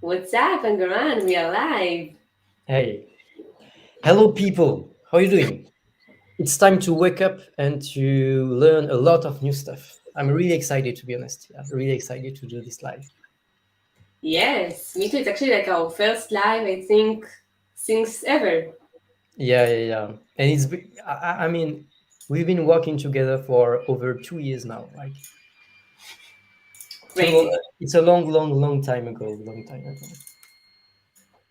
What's up, Angaran? We are live. Hey, hello people. How are you doing? It's time to wake up and to learn a lot of new stuff. I'm really excited to be honest. Yeah, really excited to do this live. Yes, me too. It's actually like our first live, I think, since ever. Yeah. And I mean, we've been working together for over 2 years now. Like Crazy. it's a long time ago. Long time ago.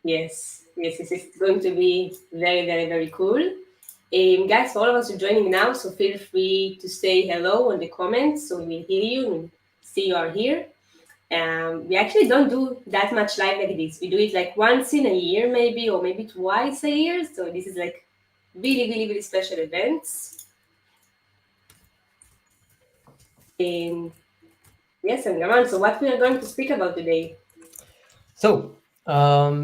Yes. It's going to be very cool. Guys, for all of us who are joining now, so feel free to say hello in the comments so we will hear you and see you are here. We actually don't do that much live like this. We do it like once in a year, maybe, or maybe twice a year. So this is like really special events. Um, Yes, and Gaman, so what we are going to speak about today? So I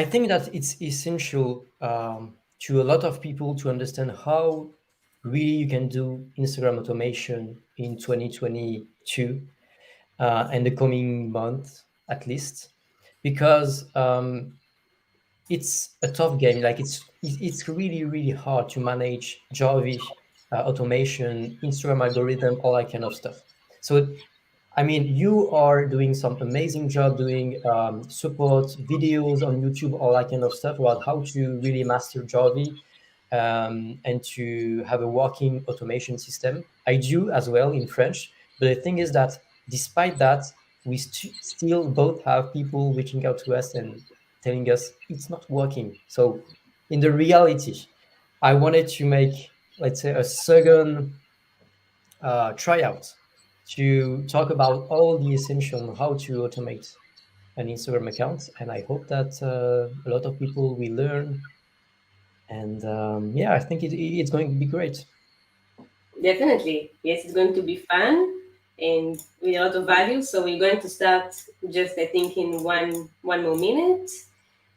think that it's essential to a lot of people to understand how really you can do Instagram automation in 2022 and the coming month at least, because it's a tough game. Like it's really hard to manage Jarvee automation, Instagram algorithm, all that kind of stuff. So I mean, you are doing some amazing job doing support videos on YouTube, all that kind of stuff about how to really master Jarvee and to have a working automation system. I do as well in French, but the thing is that despite that, we still both have people reaching out to us and telling us it's not working. So in the reality, I wanted to make, let's say, a second tryout to talk about all the essential on how to automate an Instagram account. And I hope that a lot of people will learn. And yeah, I think it's going to be great. Definitely. Yes, it's going to be fun and with a lot of value. So we're going to start just, I think, in one more minute.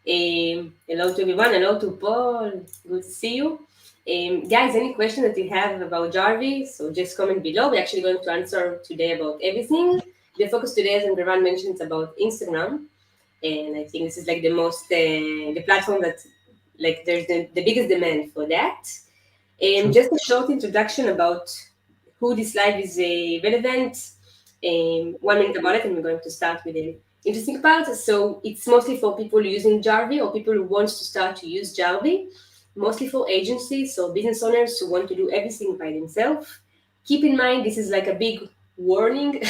Hello to everyone. Hello to Paul. Good to see you. Guys, any question that you have about Jarvee, so just comment below. We're actually going to answer today about everything. The focus today, as Andrevan mentioned, is about Instagram. And I think this is like the platform that like there's the biggest demand for that. True. Just a short introduction about who this live is relevant. 1 minute about it, and we're going to start with the interesting part. So it's mostly for people using Jarvee or people who want to start to use Jarvee, mostly for agencies, so business owners who want to do everything by themselves. Keep in mind, this is like a big warning.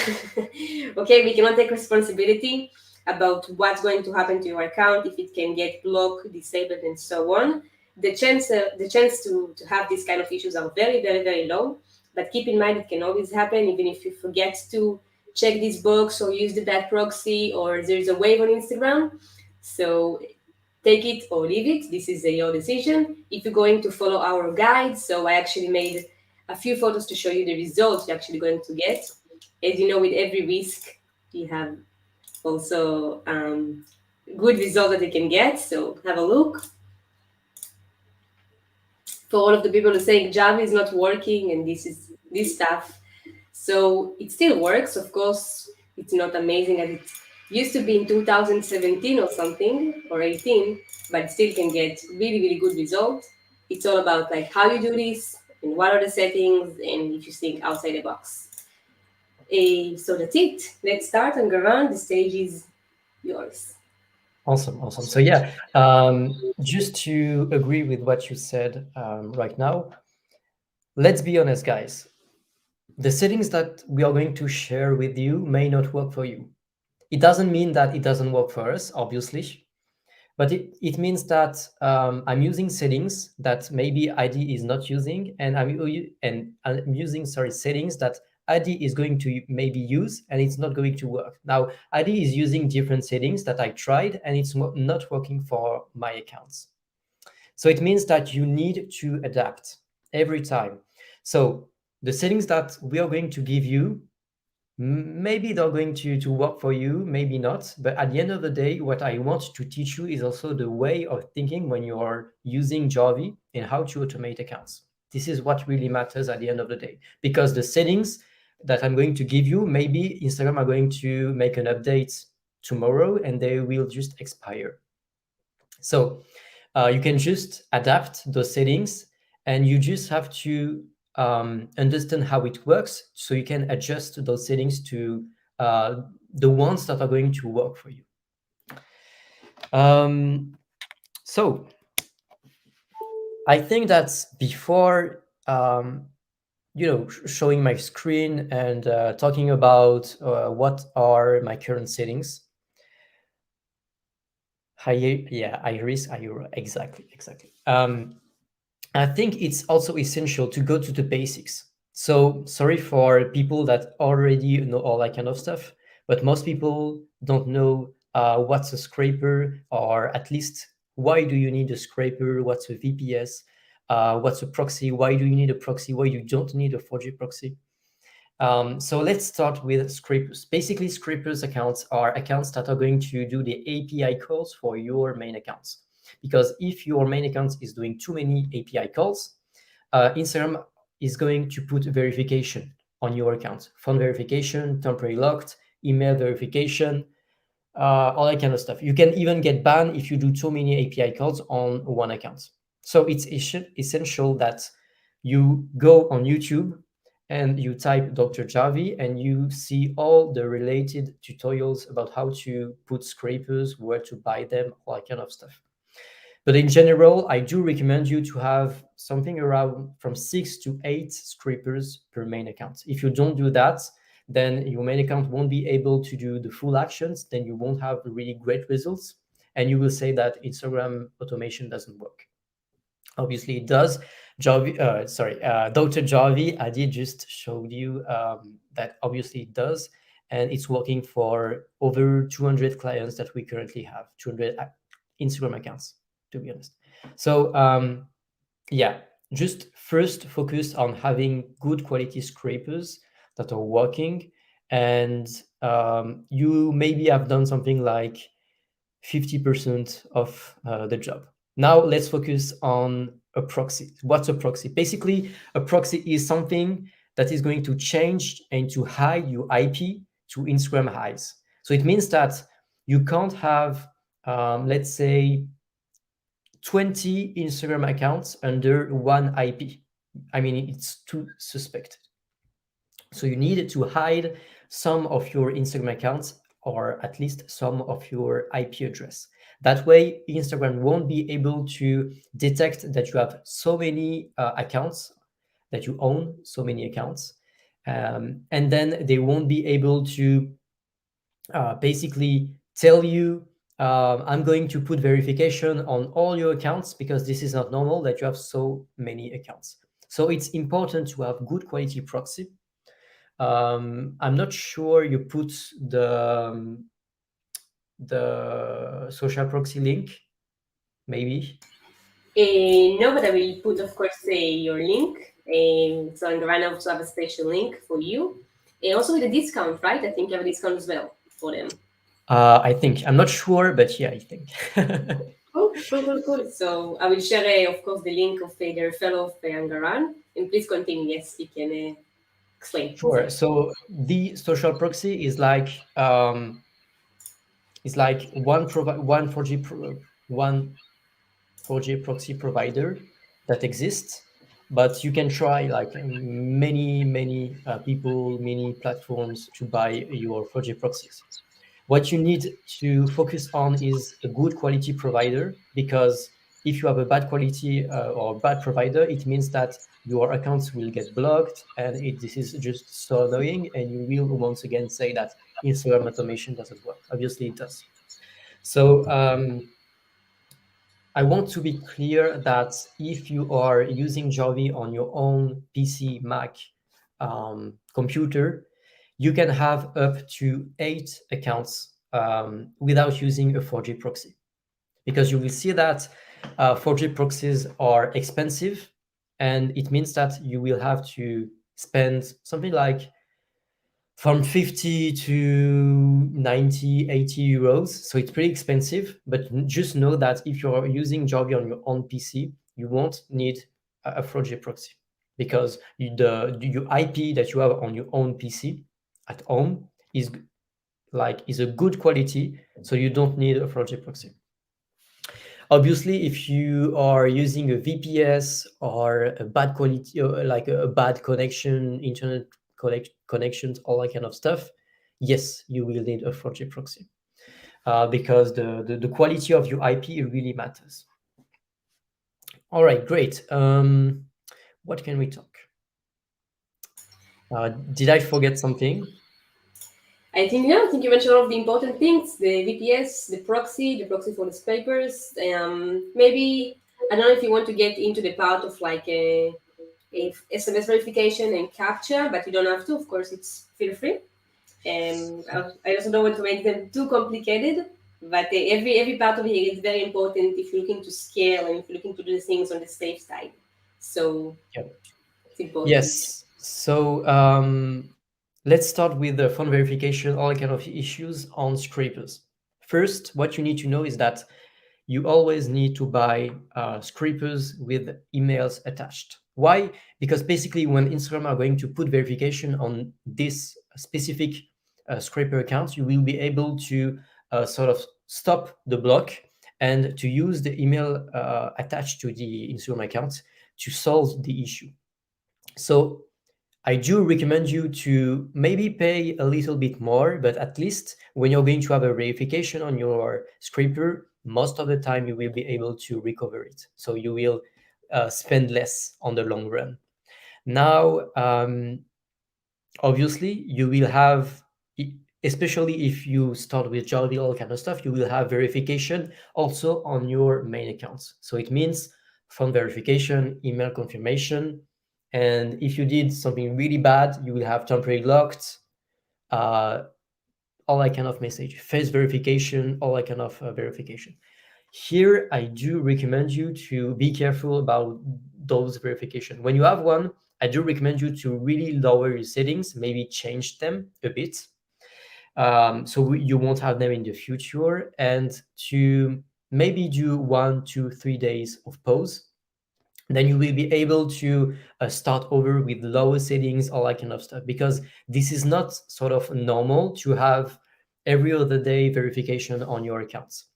Okay, we cannot take responsibility about what's going to happen to your account if it can get blocked, disabled, and so on. The chance to have these kind of issues are very low, but keep in mind it can always happen even if you forget to check this box or use the bad proxy or there's a wave on Instagram. So take it or leave it. This is your decision. If you're going to follow our guide, so I actually made a few photos to show you the results you're actually going to get. As you know, with every risk you have also good results that you can get, so have a look. For all of the people who are saying Java is not working and this stuff. So it still works. Of course, it's not amazing as it used to be in 2017 or something or 18, but still can get really good results. It's all about like how you do this and what are the settings and if you think outside the box. So that's it. Let's start and go around. The stage is yours. Awesome. So yeah, just to agree with what you said right now, let's be honest, guys. The settings that we are going to share with you may not work for you. It doesn't mean that it doesn't work for us, obviously, but it means that I'm using settings that maybe ID is not using, and I'm using settings that ID is going to maybe use, and it's not going to work. Now, ID is using different settings that I tried, and it's not working for my accounts. So it means that you need to adapt every time. So the settings that we are going to give you, maybe they're going to work for you, maybe not. But at the end of the day, what I want to teach you is also the way of thinking when you are using Jarvee and how to automate accounts. This is what really matters at the end of the day, because the settings that I'm going to give you, maybe Instagram are going to make an update tomorrow and they will just expire. So you can just adapt those settings, and you just have to understand how it works, so you can adjust those settings to the ones that are going to work for you. So I think that before showing my screen and talking about what are my current settings. Iris, exactly. I think it's also essential to go to the basics. So sorry for people that already know all that kind of stuff, but most people don't know what's a scraper, or at least why do you need a scraper, what's a VPS, what's a proxy, why do you need a proxy, why you don't need a 4G proxy. So let's start with scrapers. Basically, scrapers accounts are accounts that are going to do the API calls for your main accounts. Because if your main account is doing too many API calls, Instagram is going to put verification on your account. Phone verification, temporary locked, email verification, all that kind of stuff. You can even get banned if you do too many API calls on one account. So it's essential that you go on YouTube and you type Dr. Jarvee and you see all the related tutorials about how to put scrapers, where to buy them, all that kind of stuff. But in general, I do recommend you to have something around from 6 to 8 scrapers per main account. If you don't do that, then your main account won't be able to do the full actions, then you won't have really great results, and you will say that Instagram automation doesn't work. Obviously it does. Dr. Jarvee, I did just show you that obviously it does, and it's working for over 200 clients that we currently have, 200 Instagram accounts, to be honest. So yeah, just first focus on having good quality scrapers that are working, and you maybe have done something like 50% of the job. Now let's focus on a proxy. What's a proxy? Basically, a proxy is something that is going to change and to hide your IP to Instagram hides. So it means that you can't have, let's say, 20 Instagram accounts under one IP. I mean, it's too suspect. So you need to hide some of your Instagram accounts, or at least some of your IP address. That way, Instagram won't be able to detect that you have so many accounts, that you own so many accounts. And then they won't be able to basically tell you, I'm going to put verification on all your accounts, because this is not normal that you have so many accounts. So it's important to have good quality proxy. I'm not sure you put the social proxy link, maybe. No, but I will put, of course, your link. So I'm going to also have a special link for you. And also with a discount, right? I think you have a discount as well for them. I think. I'm not sure, but yeah, I think. Cool. So I will share, of course, the link of the referral of Angaran. And please continue. Yes, you can explain. Sure. So the social proxy is like one 4G proxy provider that exists, but you can try like many people, many platforms to buy your 4G proxies. What you need to focus on is a good quality provider, because if you have a bad quality or bad provider, it means that your accounts will get blocked, and this is just so annoying, and you will once again say that Instagram automation doesn't work. Obviously it does. So I want to be clear that if you are using Jarvee on your own PC, Mac, computer, you can have up to 8 accounts without using a 4G proxy. Because you will see that 4G proxies are expensive, and it means that you will have to spend something like from 50 to 90, 80 euros. So it's pretty expensive, but just know that if you're using Jarvee on your own PC, you won't need a 4G proxy, because your IP that you have on your own PC at home is like is a good quality, so you don't need a fraudulent proxy. Obviously, if you are using a VPS or a bad quality, like a bad connection, internet connections, all that kind of stuff, yes, you will need a fraudulent proxy, because the quality of your IP really matters. All right, great. What can we talk? Did I forget something? I think no. I think you mentioned all of the important things: the VPS, the proxy for the scrapers. Maybe I don't know if you want to get into the part of like a SMS verification and capture, but you don't have to. Of course, it's feel free. I also don't want to make them too complicated, but every part of it is very important if you're looking to scale and if you're looking to do things on the safe side. So Yeah. it's important. Yes. So let's start with the phone verification, all kind of issues on scrapers. First, what you need to know is that you always need to buy scrapers with emails attached. Why? Because basically, when Instagram are going to put verification on this specific scraper account, you will be able to sort of stop the block and to use the email attached to the Instagram account to solve the issue. So I do recommend you to maybe pay a little bit more, but at least when you're going to have a verification on your scraper, most of the time you will be able to recover it. So you will spend less on the long run. Now, obviously, you will have, especially if you start with Jarvee, all kind of stuff, you will have verification also on your main accounts. So it means phone verification, email confirmation, and if you did something really bad, you will have temporary locked, uh, all that kind of message, face verification, all that kind of verification. Here, I do recommend you to be careful about those verification. When you have one, I do recommend you to really lower your settings, maybe change them a bit, so you won't have them in the future, and to maybe do 1 to 3 days of pause. Then you will be able to start over with lower settings, all that kind of stuff, because this is not sort of normal to have every other day verification on your accounts.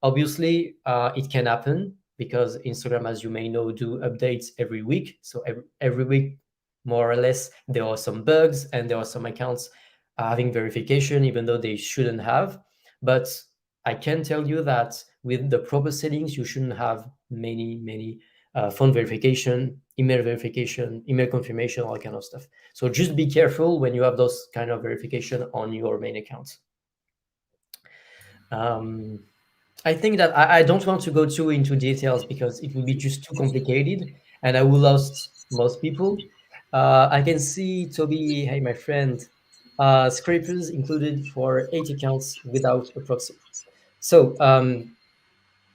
Obviously, it can happen because Instagram, as you may know, do updates every week. So every week, more or less, there are some bugs and there are some accounts having verification even though they shouldn't have. But I can tell you that with the proper settings, you shouldn't have many phone verification, email confirmation, all that kind of stuff. So just be careful when you have those kind of verification on your main account. Um, I think that I don't want to go too into details because it would be just too complicated and I will lost most people. I can see Toby, hey, my friend, scrapers included for 8 accounts without a proxy. So,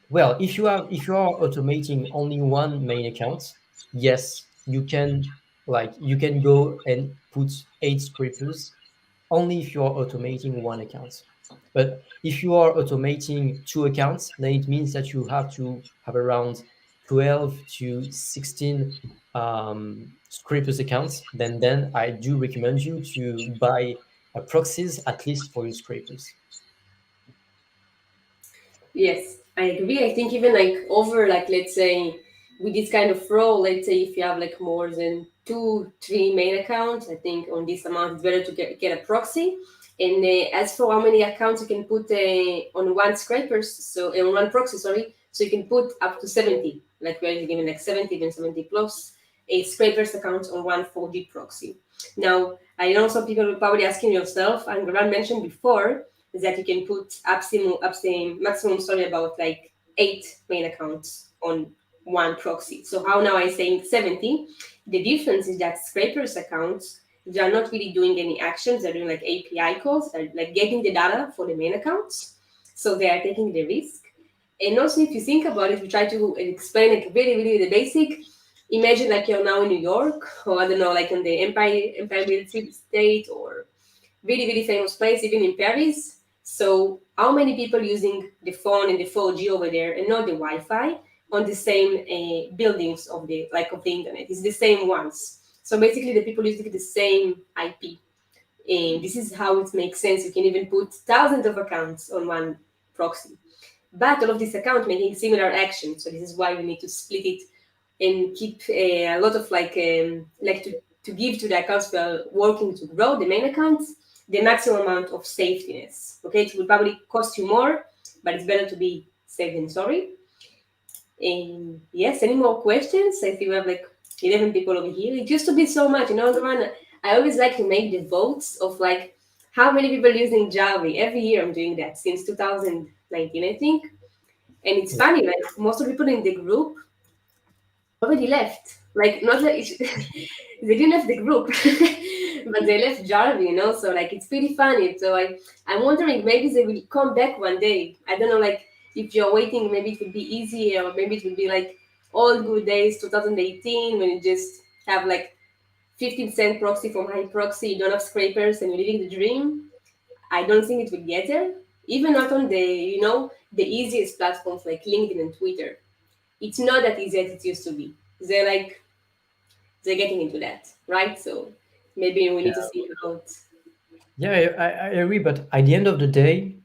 well, if you are automating only one main account, yes, you can go and put 8 scrapers only if you are automating one account. But if you are automating 2 accounts, then it means that you have to have around 12 to 16 scrapers accounts. Then I do recommend you to buy proxies at least for your scrapers. Yes, I agree. I think even like over like let's say with this kind of role, let's say if you have like more than two, three main accounts, I think on this amount it's better to get a proxy. And as for how many accounts you can put on one scrapers, so on one proxy, sorry, so you can put up to 70, like we're given like 70, then 70 plus a scrapers account on one 4G proxy. Now, I know some people are probably asking yourself, and Garan mentioned before, is that you can put maximum sorry about like 8 main accounts on one proxy. So how now I'm saying 70? The difference is that scrapers accounts, they are not really doing any actions. They're doing like API calls. They're like getting the data for the main accounts. So they are taking the risk. And also, if you think about it, we try to explain like really the basic. Imagine like you're now in New York, or I don't know, like in the Empire State, or really famous place, even in Paris. So how many people using the phone and the 4G over there and not the Wi-Fi on the same buildings of the internet? It's the same ones. So basically, the people using the same IP. And this is how it makes sense. You can even put thousands of accounts on one proxy. But all of these accounts making similar actions. So this is why we need to split it and keep a lot of to give to the accounts we are working to grow, the main accounts, the maximum amount of safetyness. Okay, it will probably cost you more, but it's better to be safe than sorry. And yes, any more questions? I think we have like 11 people over here. It used to be so much, Garan, I always like to make the votes of like how many people using Jarvee. Every year I'm doing that since 2019, I think. And it's Yeah. funny, like most of the people in the group already left. Like not like they didn't left the group, but they left Jarvee. So like it's pretty funny. So I'm wondering maybe they will come back one day. I don't know, like if you're waiting, maybe it will be easier, or maybe it will be like old good days, 2018, when you just have like 15-cent proxy from high proxy, you don't have scrapers, and you're living the dream. I don't think it will get there. Even not on the easiest platforms like LinkedIn and Twitter. It's not that easy as it used to be. They're getting into that, right? So maybe we need to see about. Yeah, I agree. But at the end of the day,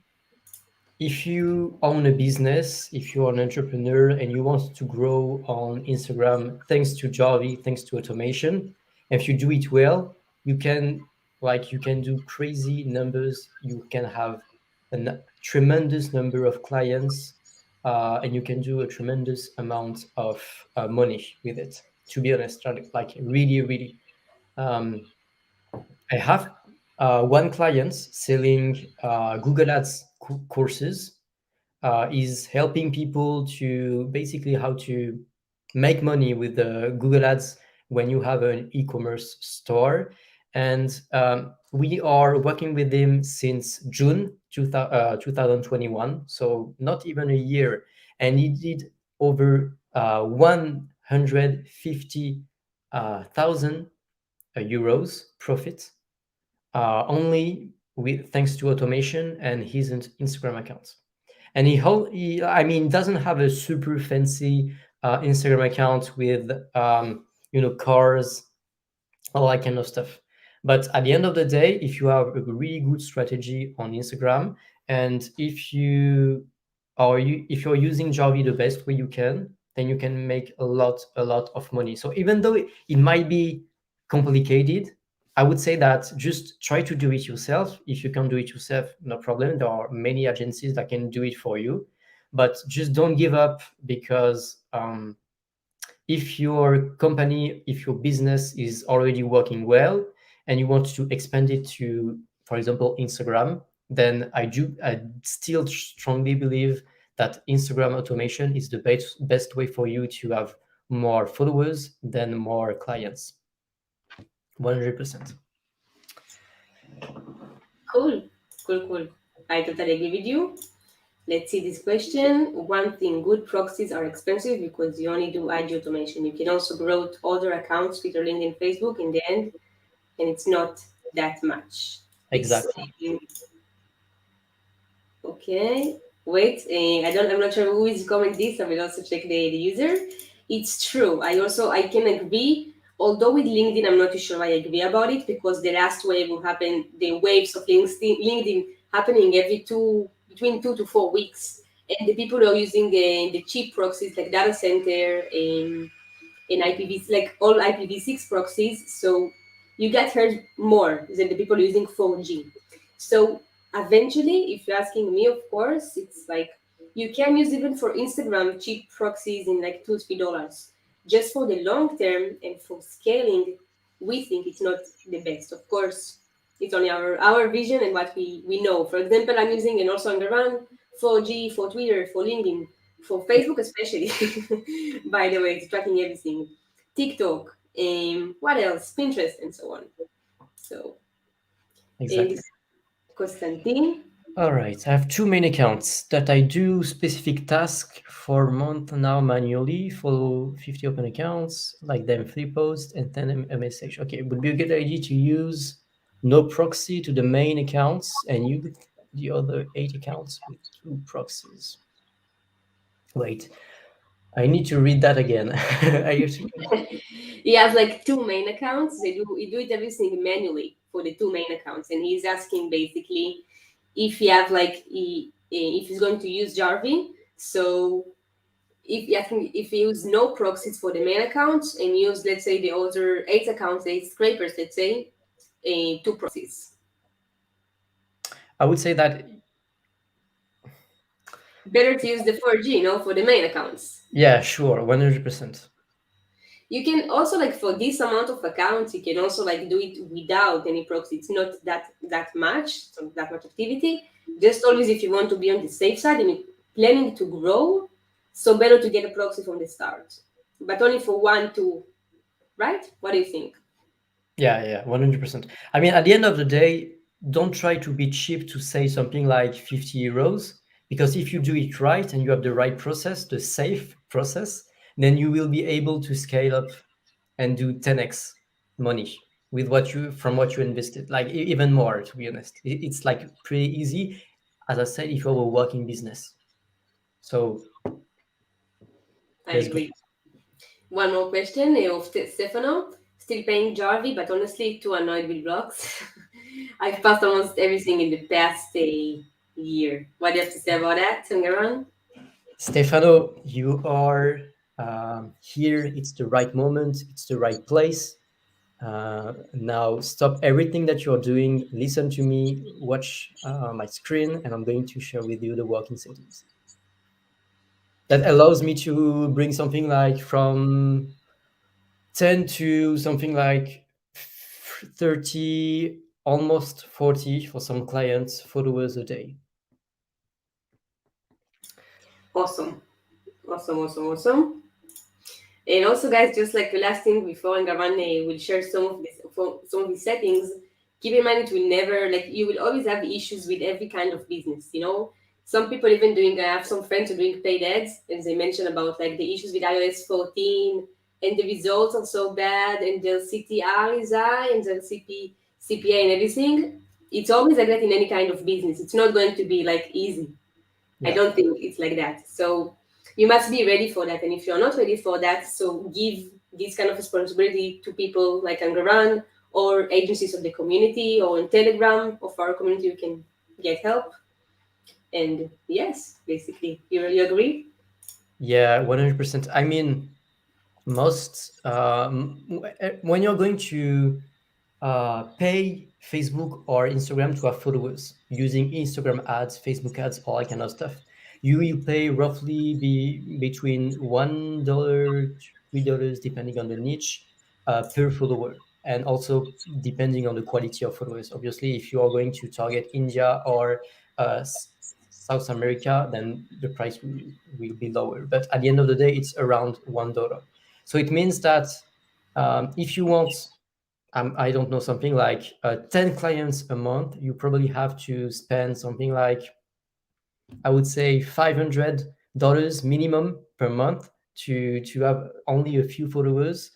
if you own a business, if you're an entrepreneur and you want to grow on Instagram, thanks to Jarvee, thanks to automation, if you do it well, you can do crazy numbers. You can have a tremendous number of clients, and you can do a tremendous amount of money with it. To be honest, like really, really. Um, I have one client selling Google Ads courses, is helping people to basically how to make money with the Google Ads when you have an e-commerce store. And we are working with them since June 2021, so not even a year. And he did over 150,000 euros profit, only with thanks to automation and his Instagram account. And I mean, doesn't have a super fancy Instagram account with cars, all that kind of stuff. But at the end of the day, if you have a really good strategy on Instagram, and if you're using Jarvee the best way you can, then you can make a lot of money. So even though it might be complicated, I would say that just try to do it yourself. If you can do it yourself, no problem. There are many agencies that can do it for you, but just don't give up, because if your company, if your business is already working well and you want to expand it to, for example, Instagram, then I still strongly believe that Instagram automation is the best way for you to have more followers than more clients. 100%. Cool, cool, cool. I totally agree with you. Let's see this question. One thing, good proxies are expensive because you only do IG automation. You can also grow other accounts, Twitter, LinkedIn, Facebook in the end, and it's not that much. It's Exactly. okay. Wait, I'm not sure who is commenting this. I will also check the user. It's true. I can agree. Although with LinkedIn, I'm not too sure I agree about it because the last wave will happen. The waves of LinkedIn happening every between 2 to 4 weeks, and the people who are using the cheap proxies like data center in IPv, like all IPv6 proxies. So you get hurt more than the people using 4G. So eventually, if you're asking me, of course, it's like you can use even for Instagram cheap proxies in like $2 to $3. Just for the long term and for scaling, we think it's not the best. Of course, it's only our vision and what we know. For example, I'm using and also on the run 4G for Twitter, for LinkedIn, for Facebook especially. By the way, it's tracking everything. TikTok, what else? Pinterest and so on. So, Exactly. this Constantine. All right, I have two main accounts that I do specific task for a month now manually, follow 50 open accounts, like them 3 posts and 10 a message. Okay, it would be a good idea to use no proxy to the main accounts and use the other 8 accounts with 2 proxies. Wait, I need to read that again. He has like two main accounts. He do it everything manually for the two main accounts, and he's asking basically if he have like if he's going to use Jarvee. So if he asking if he use no proxies for the main accounts and use, let's say, the other eight accounts, eight scrapers, let's say, two proxies. I would say that, Better to use the 4G, for the main accounts. yeah, sure, 100%. You can also, like, for this amount of accounts, you can also like do it without any proxy. It's not that much, so that much activity. Just always, if you want to be on the safe side and you're planning to grow, so better to get a proxy from the start, but only for one, two, right? What do you think? Yeah, 100%. I mean, at the end of the day, don't try to be cheap to say something like 50 euros, because if you do it right and you have the right process, the safe process, then you will be able to scale up and do 10x money with what you invested, like even more, to be honest. It's like pretty easy, as I said, if you have a working business. So I let's go. agree. One more question of Stefano. Still paying Jarvee, but honestly too annoyed with blocks. I've passed almost everything in the past year. What do you have to say about that, Tungaran? Stefano, you are here. It's the right moment. It's the right place. Now stop everything that you're doing. Listen to me. Watch my screen, and I'm going to share with you the working settings. That allows me to bring something like from 10 to something like 30, almost 40 for some clients, followers a day. Awesome. Awesome, awesome, awesome. And also, guys, just like the last thing before Ngavan will share some of the settings. Keep in mind, it will never, like, you will always have issues with every kind of business. Some people even doing. I have some friends who are doing paid ads, and they mention about like the issues with iOS 14, and the results are so bad, and their CTR is high, and their CPA and everything. It's always like that in any kind of business. It's not going to be like easy. I Yeah. don't think it's like that. So you must be ready for that. And if you're not ready for that, so give this kind of responsibility to people like Angaran or agencies of the community or in Telegram of our community, you can get help. And yes, basically, you agree? Yeah, 100%. I mean, most when you're going to pay Facebook or Instagram to have followers using Instagram ads, Facebook ads, all that kind of stuff, you will pay roughly between $1 to $3, depending on the niche, per follower, and also depending on the quality of followers. Obviously, if you are going to target India or South America, then the price will be lower. But at the end of the day, it's around $1. So it means that if you want, I don't know, something like 10 clients a month, you probably have to spend something like, I would say, $500 minimum per month to have only a few followers,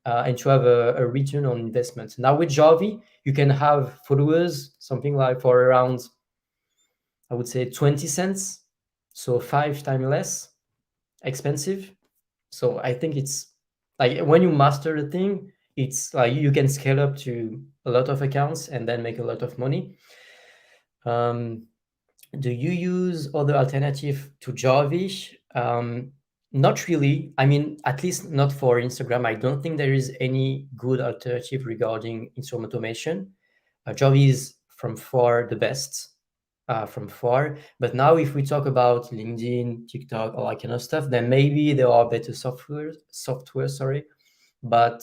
and to have a return on investment. Now with Jarvee, you can have followers something like for around, I would say, 20 cents, so 5 times less expensive. So I think it's like when you master the thing, it's like you can scale up to a lot of accounts and then make a lot of money. Um, do you use other alternative to Jarvee? Not really. I mean, at least not for Instagram. I don't think there is any good alternative regarding Instagram automation. Jarvee is from far the best, from far. But now, if we talk about LinkedIn, TikTok, all that kind of stuff, then maybe there are better software, sorry. But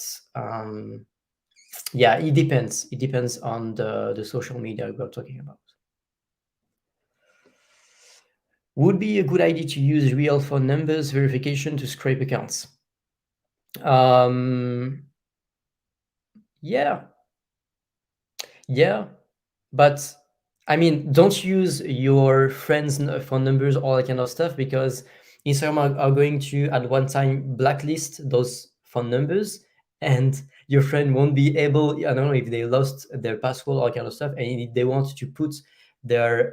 yeah, it depends. It depends on the social media we're talking about. Would be a good idea to use real phone numbers verification to scrape accounts. Um, yeah, yeah, but I mean, don't use your friends' phone numbers, all that kind of stuff, because Instagram are going to at one time blacklist those phone numbers, and your friend won't be able. I don't know if they lost their password, all that kind of stuff, and if they want to put their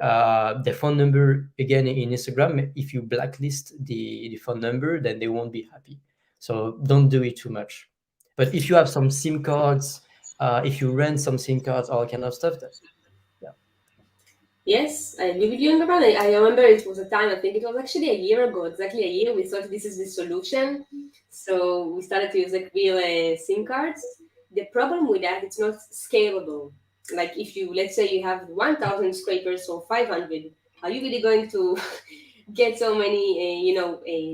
phone number again in Instagram. If you blacklist the phone number, then they won't be happy. So don't do it too much. But if you have some SIM cards, if you rent some SIM cards, all kind of stuff, that yeah, Yes, I agree with you, Angaban. I remember it was a time, I think it was actually a year ago, exactly a year, we thought this is the solution. So we started to use like real SIM cards. The problem with that, it's not scalable. Like if you, let's say you have 1,000 scrapers or 500, are you really going to get so many,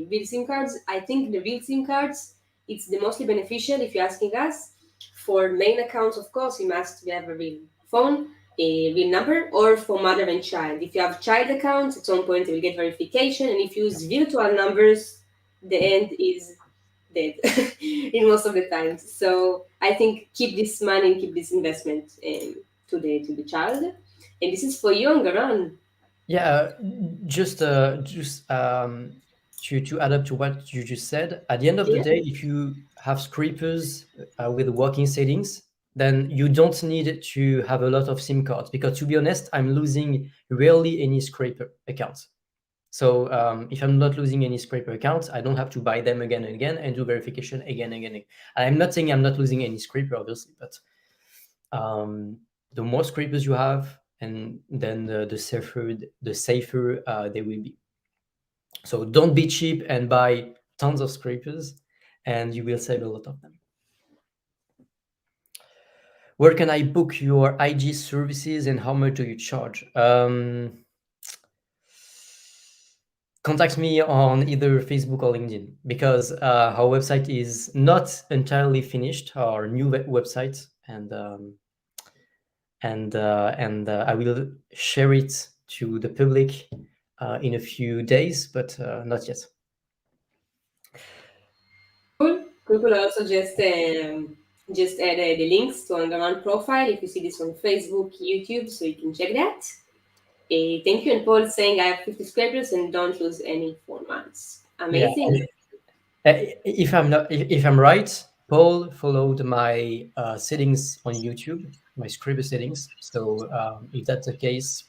real SIM cards? I think the real SIM cards, it's the mostly beneficial if you're asking us. For main accounts, of course, you must have a real phone, a real number, or for mother and child. If you have child accounts, at some point you will get verification, and if you use virtual numbers, the end is dead in most of the times. So I think keep this money and keep this investment to the child. And this is for you, Garan. yeah. Just to add up to what you just said, at the end of the Yeah. day, if you have scrapers with working settings, then you don't need to have a lot of SIM cards, because to be honest, I'm losing rarely any scraper accounts. So if I'm not losing any scraper accounts, I don't have to buy them again and again and do verification again and again. I'm not saying I'm not losing any scraper, obviously, but the more scrapers you have, and then the safer they will be. So don't be cheap and buy tons of scrapers, and you will save a lot of them. Where can I book your IG services and how much do you charge? Contact me on either Facebook or LinkedIn, because our website is not entirely finished, our new website, and I will share it to the public in a few days, but not yet. Cool. Cool. Also just add the links to Angaran profile if you see this on Facebook, YouTube, so you can check that. Thank you. And Paul saying I have 50 scrapers and don't lose any 4 months. Yeah, Amazing. if I'm right, Paul followed my settings on YouTube, my scraper settings. So if that's the case,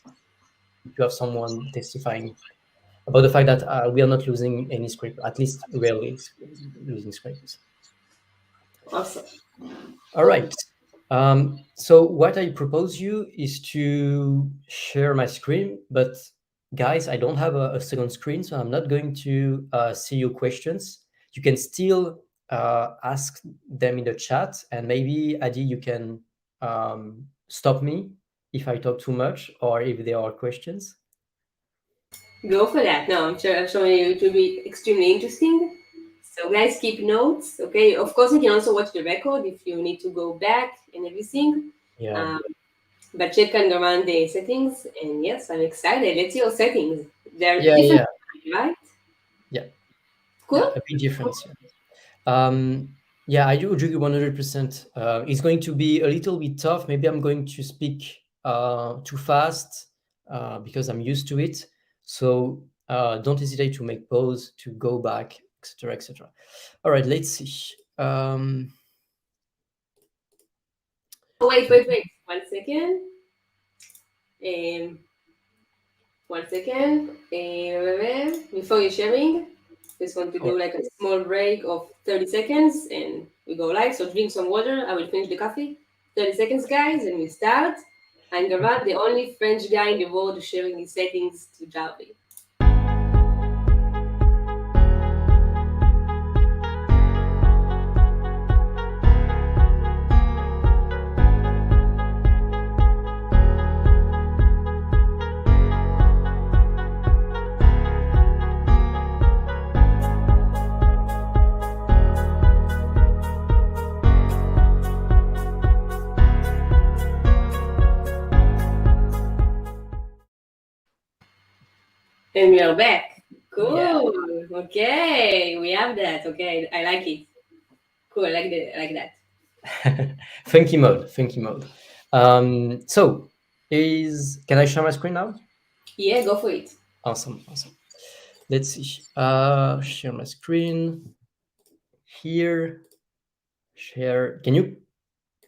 you have someone testifying about the fact that we are not losing any scraper, at least rarely losing scrapers. Awesome. All right. So what I propose you is to share my screen, but guys, I don't have a second screen, so I'm not going to see your questions. You can still ask them in the chat, and maybe Adi, you can stop me if I talk too much or if there are questions. Go for that. No, I'm sure it will be extremely interesting. So guys, keep notes. Okay. Of course, you can also watch the record if you need to go back and everything. Yeah. Um, but check and around the settings. And yes, I'm excited. Let's see your settings. They're Yeah, different, yeah, right? yeah, yeah. Cool. A big difference. Yeah. Yeah, I do agree 100%. It's going to be a little bit tough. Maybe I'm going to speak too fast because I'm used to it. So don't hesitate to make pause, to go back, etc., etc. All right, let's see. Oh, wait. 1 second. Um, 1 second. Before you're sharing, just want to All do like a small break of 30 seconds and we go live. So drink some water. I will finish the coffee. 30 seconds, guys, and we start. And Garan, the only French guy in the world sharing his settings to Jarvee. And we are back. Yeah. Cool. Okay, we have that. Okay, I like it. Cool. I like that. Funky mode, funky mode. So can I share my screen now? Yeah, go for it. Awesome, awesome. Let's see. Share my screen here. Share. Can you?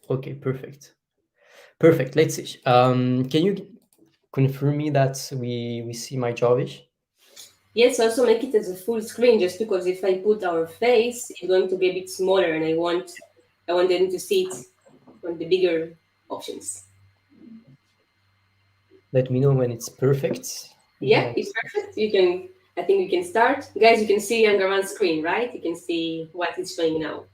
Okay, perfect. Perfect. Let's see. Can you confirm me that we see my Jarvee? Yes, also make it as a full screen, just because if I put our face, it's going to be a bit smaller, and I want them to see it on the bigger options. Let me know when it's perfect. Yeah, Let's it's perfect. I think we can start. Guys, you can see Yangaman's screen, right? You can see what it's showing now.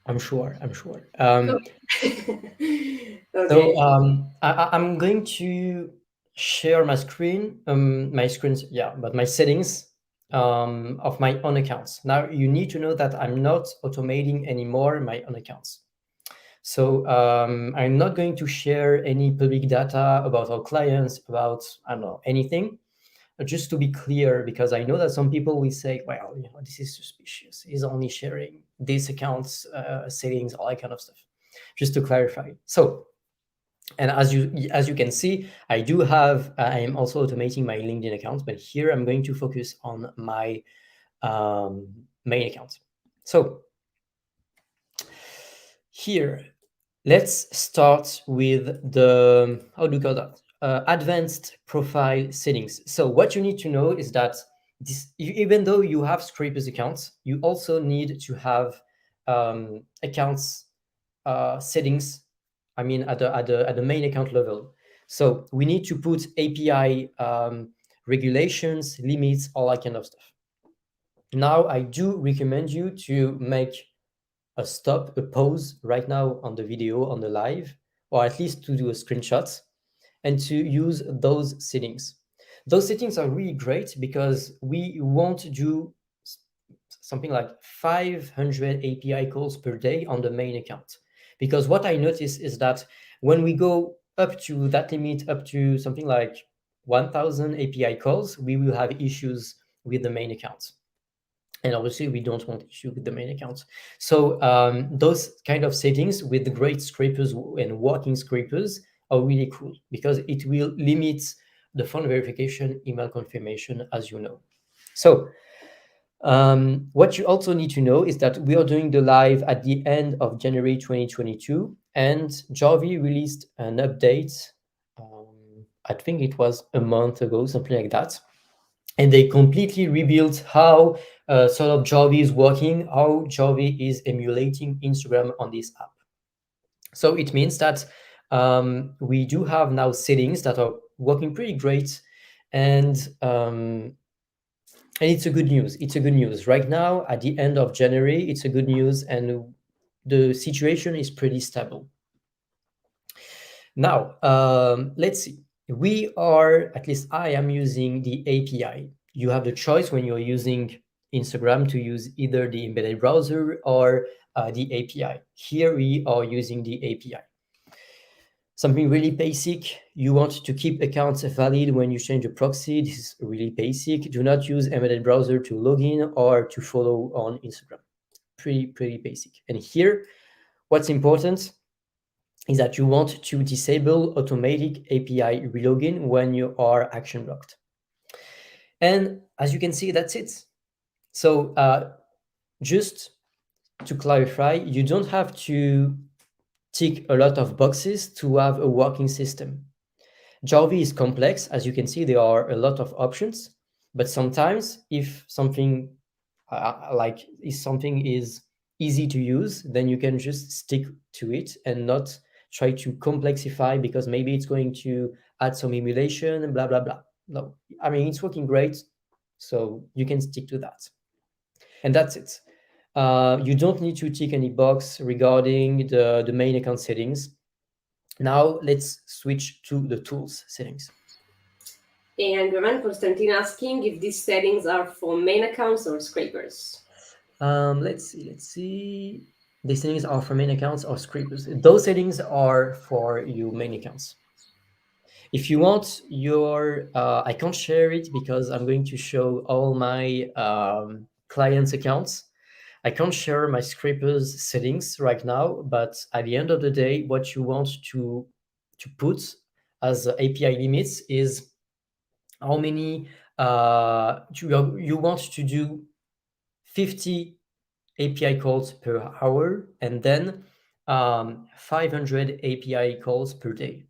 I'm sure. I'm sure. Cool. So Okay. I'm going to share my screen, my screens, yeah, but my settings of my own accounts. Now you need to know that I'm not automating anymore my own accounts. So I'm not going to share any public data about our clients, about I don't know anything. Just to be clear, because I know that some people will say, "Well, this is suspicious. He's only sharing this account's settings, all that kind of stuff." Just to clarify. So, and as you can see, I am also automating my LinkedIn account, but here I'm going to focus on my main account. So here, let's start with the, how do you call that? Advanced profile settings. So what you need to know is that even though you have scrapers accounts, you also need to have accounts settings. I mean, at the main account level. So we need to put API regulations, limits, all that kind of stuff. Now, I do recommend you to make a stop, a pause right now on the video, on the live, or at least to do a screenshot and to use those settings. Those settings are really great because we won't do something like 500 API calls per day on the main account. Because what I notice is that when we go up to that limit, up to something like 1000 API calls, we will have issues with the main account. And obviously, we don't want issue with the main account. So those kind of settings with the great scrapers and working scrapers are really cool because it will limit the phone verification, email confirmation, as you know. So what you also need to know is that we are doing the live at the end of January 2022, and Jarvee released an update. I think it was a month ago, something like that, and they completely rebuilt how sort of Jarvee is working, how Jarvee is emulating Instagram on this app. So it means that we do have now settings that are working pretty great, and it's a good news. It's a good news. Right now, at the end of January, it's a good news, and the situation is pretty stable. Now, let's see. We are, at least I am using the API. You have the choice when you're using Instagram to use either the embedded browser or the API. Here we are using the API. Something really basic. You want to keep accounts valid when you change a proxy. This is really basic. Do not use embedded browser to log in or to follow on Instagram. Pretty basic. And here, what's important is that you want to disable automatic API relogin when you are action blocked. And as you can see, that's it. So just to clarify, you don't have to tick a lot of boxes to have a working system. Jarvee is complex. As you can see, there are a lot of options, but sometimes if something is easy to use, then you can just stick to it and not try to complexify because maybe it's going to add some emulation and blah blah blah. No, I mean it's working great, so you can stick to that, and that's it. You don't need to tick any box regarding the main account settings. Now let's switch to the tools settings. And Roman Constantine asking if these settings are for main accounts or scrapers. Let's see. Let's see. The settings are for main accounts or scrapers. Those settings are for your main accounts. If you want your, I can't share it because I'm going to show all my clients' accounts. I can't share my scrapers settings right now, but at the end of the day, what you want to put as API limits is how many you want to do 50 API calls per hour, and then 500 API calls per day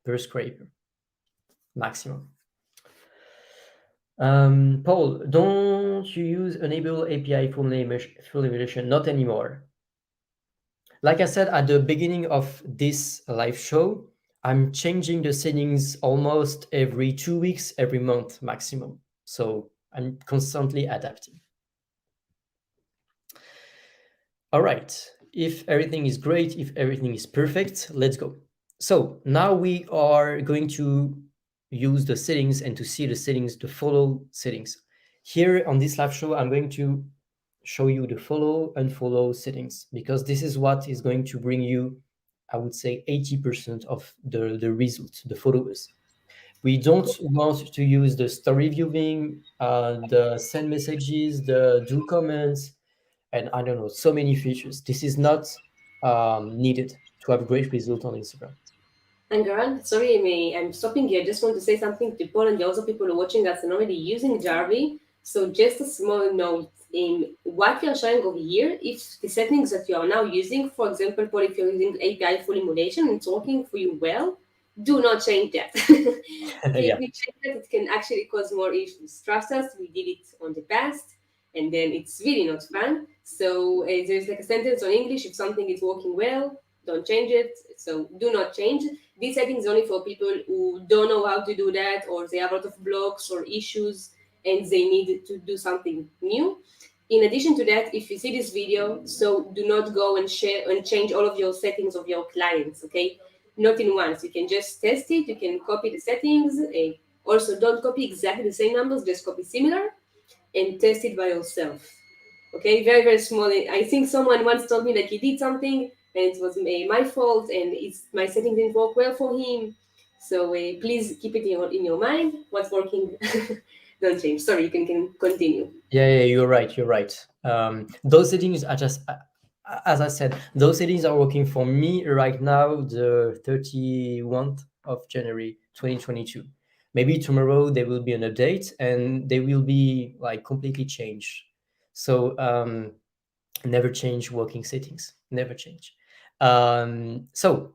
per scraper maximum. Paul, don't you use enable API full emulation? Not anymore. Like I said at the beginning of this live show, I'm changing the settings almost every 2 weeks, every month maximum. So I'm constantly adapting. All right. If everything is great, if everything is perfect, let's go. So now we are going to use the settings and to see the settings, the follow settings. Here on this live show, I'm going to show you the follow, unfollow settings, because this is what is going to bring you, I would say, 80% of the results, the followers. We don't want to use the story viewing, the send messages, the do comments, and I don't know, so many features. This is not needed to have a great result on Instagram. And Garan, sorry, I'm stopping you. I just want to say something to Paul and the other people watching us and already using Jarvee. So just a small note in what you're showing over here, if the settings that you are now using, for example, Paul, if you're using API full emulation and it's working for you well, do not change that. Okay, if Yeah. you change that, it can actually cause more issues. Trust us, we did it on the past, and then it's really not fun. So there's like a sentence on English: if something is working well, don't change it. So do not change. This setting is only for people who don't know how to do that, or they have a lot of blocks or issues and they need to do something new. In addition to that, if you see this video, so do not go and share and change all of your settings of your clients, okay? Not in once. You can just test it, you can copy the settings. Also, don't copy exactly the same numbers, just copy similar and test it by yourself. Okay, very, very small. I think someone once told me that he did something and it was my fault and my setting didn't work well for him. So please keep it in your mind. What's working, don't change. Sorry, you can continue. Yeah, you're right. You're right. Those settings are just, as I said, those settings are working for me right now, the 31st of January 2022. Maybe tomorrow there will be an update and they will be like completely changed. So never change working settings. Never change. So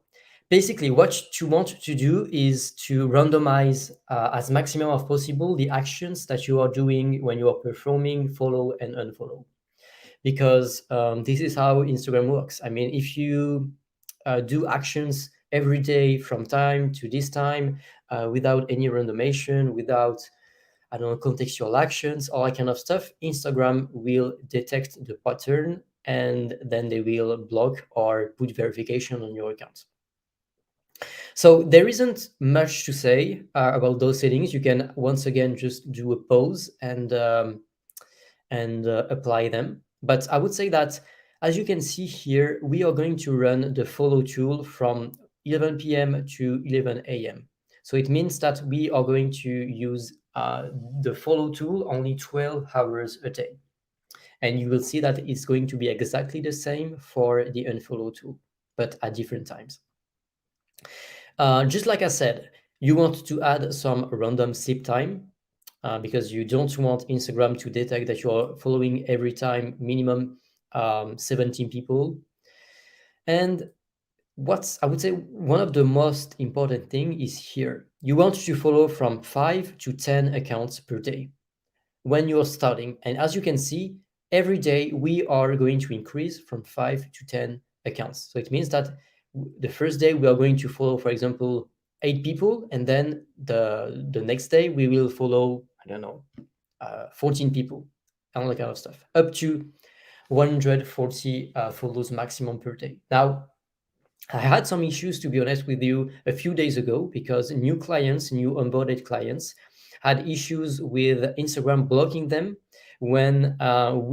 basically, what you want to do is to randomize as maximum as possible the actions that you are doing when you are performing follow and unfollow, because this is how Instagram works. I mean, if you do actions every day from time to this time without any randomization, without, I don't know, contextual actions, all that kind of stuff, Instagram will detect the pattern and then they will block or put verification on your account. So there isn't much to say about those settings. You can once again just do a pause and apply them. But I would say that, as you can see here, we are going to run the follow tool from 11 p.m. to 11 a.m. So it means that we are going to use the follow tool only 12 hours a day. And you will see that it's going to be exactly the same for the unfollow tool, but at different times. Just like I said, you want to add some random sip time because you don't want Instagram to detect that you're following every time minimum 17 people. And what's, I would say, one of the most important thing is here. You want to follow from 5 to 10 accounts per day when you're starting. And as you can see, every day we are going to increase from 5 to 10 accounts. So it means that the first day we are going to follow, for example, 8 people, and then the next day we will follow, I don't know, 14 people, and all that kind of stuff, up to 140 follows maximum per day. Now, I had some issues, to be honest with you, a few days ago because new clients, new onboarded clients, had issues with Instagram blocking them when when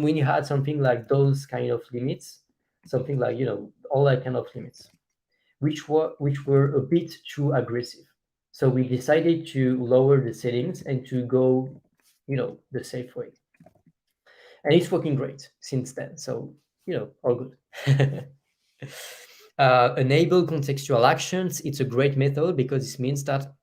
we had something like those kind of limits, something like, you know, all that kind of limits, which were a bit too aggressive. So we decided to lower the settings and to go, you know, the safe way, and it's working great since then. So, you know, all good. Enable contextual actions. It's a great method because it means that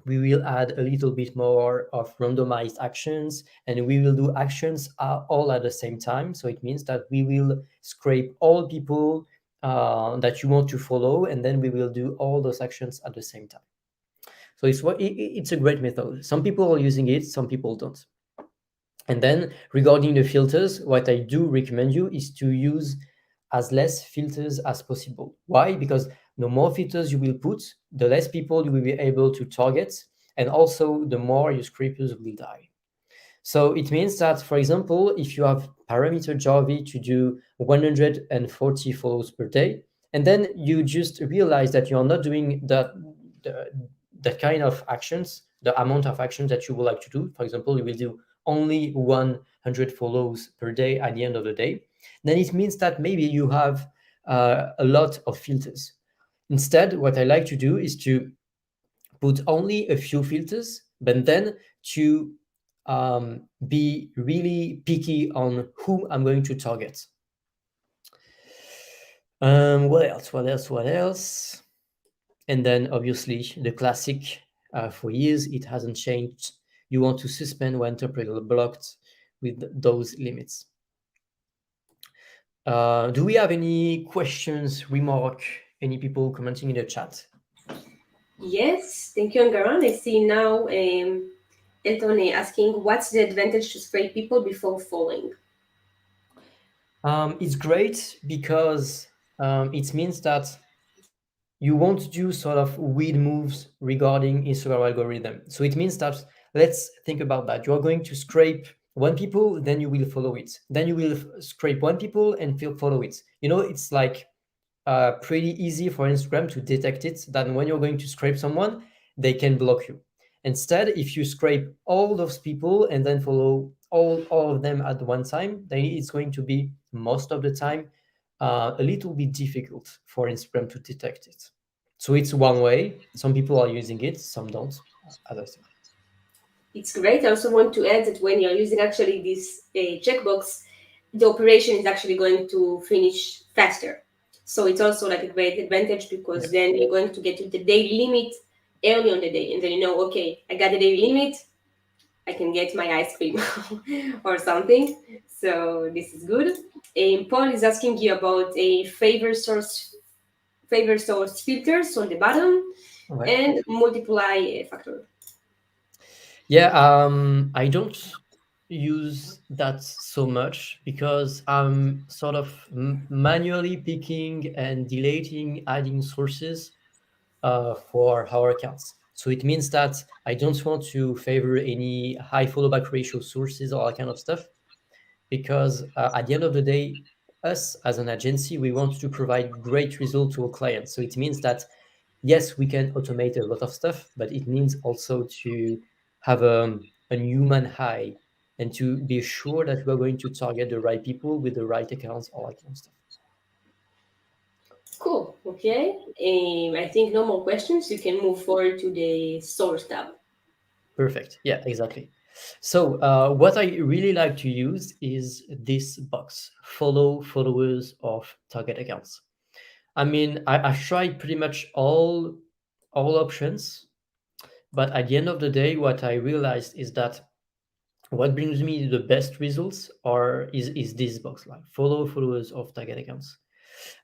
we will add a little bit more of randomized actions, and we will do actions all at the same time. So it means that we will scrape all people that you want to follow, and then we will do all those actions at the same time. So it's a great method. Some people are using it, some people don't. And then regarding the filters, what I do recommend you is to use as less filters as possible. Why? Because the more filters you will put, the less people you will be able to target, and also the more your scrapers will die. So it means that, for example, if you have parameter Jarvee to do 140 follows per day, and then you just realize that you're not doing the, that kind of actions, the amount of actions that you would like to do. For example, you will do only 100 follows per day at the end of the day. Then it means that maybe you have a lot of filters. Instead, what I like to do is to put only a few filters, but then to be really picky on who I'm going to target. What else? What else? What else? And then obviously the classic for years, it hasn't changed. You want to suspend when temporarily blocked with those limits. Do we have any questions, remark, any people commenting in the chat? Yes, thank you, Angaran. I see now Elton asking, what's the advantage to scrape people before falling? It's great because it means that you won't do sort of weird moves regarding Instagram algorithm. So it means that, let's think about that. You're going to scrape one people, then you will follow it. Then you will scrape one people and follow it. You know, it's like pretty easy for Instagram to detect it, that when you're going to scrape someone, they can block you. Instead, if you scrape all those people and then follow all of them at one time, then it's going to be, most of the time, a little bit difficult for Instagram to detect it. So it's one way. Some people are using it, some don't, as I said. It's great. I also want to add that when you're using actually this checkbox, the operation is actually going to finish faster. So it's also like a great advantage Yeah. because then you're going to get to the daily limit early on the day, and then you know, okay, I got the daily limit, I can get my ice cream or something. So this is good. Paul is asking you about a favor source filters on the bottom Okay. and multiply factor. Yeah, I don't use that so much because I'm sort of manually picking and deleting adding sources for our accounts. So it means that I don't want to favor any high follow back ratio sources or all that kind of stuff, because at the end of the day, us as an agency, we want to provide great results to our clients. So it means that yes, we can automate a lot of stuff, but it means also to have a human eye and to be sure that we're going to target the right people with the right accounts, all that kind of stuff. Cool. Okay. I think no more questions. You can move forward to the source tab. Perfect. Yeah, exactly. So what I really like to use is this box, follow followers of target accounts. I mean, I've tried pretty much all options, but at the end of the day, what I realized is that what brings me the best results is this box, like follow followers of target accounts.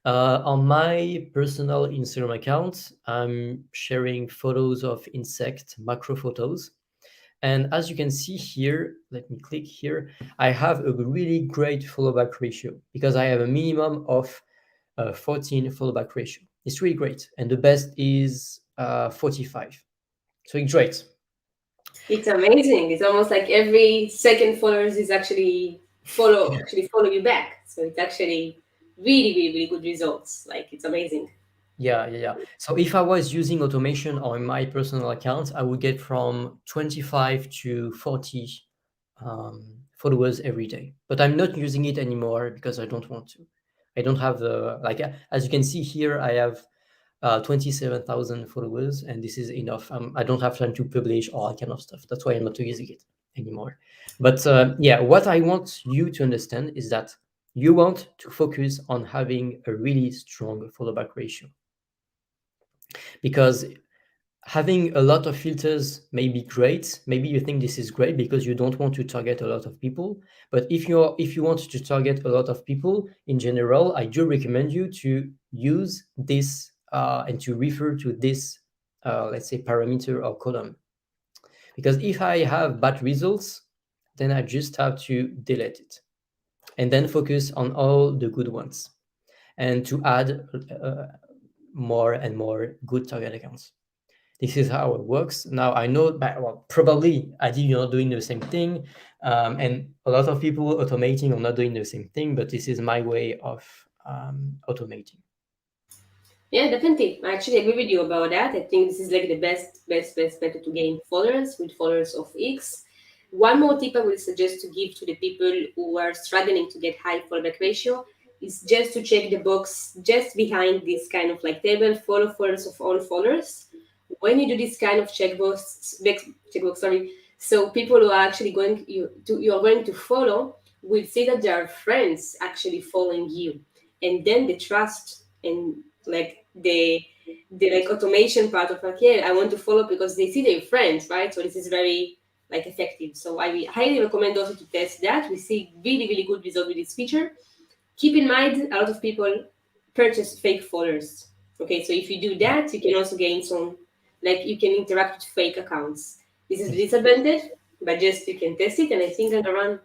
On my personal Instagram account, I'm sharing photos of insect macro photos. And as you can see here, let me click here, I have a really great follow back ratio because I have a minimum of 14 follow back ratio. It's really great. And the best is 45. So it's great. It's amazing. It's almost like every second followers is actually follow you back. So it's actually really, really, really good results. Like it's amazing. Yeah. So if I was using automation on my personal account, I would get from 25 to 40 followers every day. But I'm not using it anymore because I don't want to. I don't have the, like, as you can see here, I have 27,000 followers, and this is enough. I don't have time to publish all that kind of stuff. That's why I'm not using it anymore. But yeah, what I want you to understand is that you want to focus on having a really strong follow back ratio, because having a lot of filters may be great. Maybe you think this is great because you don't want to target a lot of people. But if you want to target a lot of people in general, I do recommend you to use this and to refer to this, let's say, parameter or column. Because if I have bad results, then I just have to delete it and then focus on all the good ones and to add more and more good target accounts. This is how it works. Now I know that, well, probably Adi, you're not doing the same thing, and a lot of people automating are not doing the same thing. But this is my way of automating. Yeah, definitely. I actually agree with you about that. I think this is like the best method to gain followers with followers of X. One more tip I would suggest to give to the people who are struggling to get high follow-back ratio is just to check the box just behind this kind of like table, follow followers of all followers. When you do this kind of checkbox, sorry, so people who are actually you are going to follow will see that there are friends actually following you, and then the trust and like the like automation part of like, yeah, I want to follow because they see their friends, right? So this is very like effective. So I highly recommend also to test that. We see really good results with this feature. Keep in mind, a lot of people purchase fake followers. Okay, so if you do Yeah, that, you can also gain some, like you can interact with fake accounts. This is the yes. disadvantage, but just you can test it. And I think around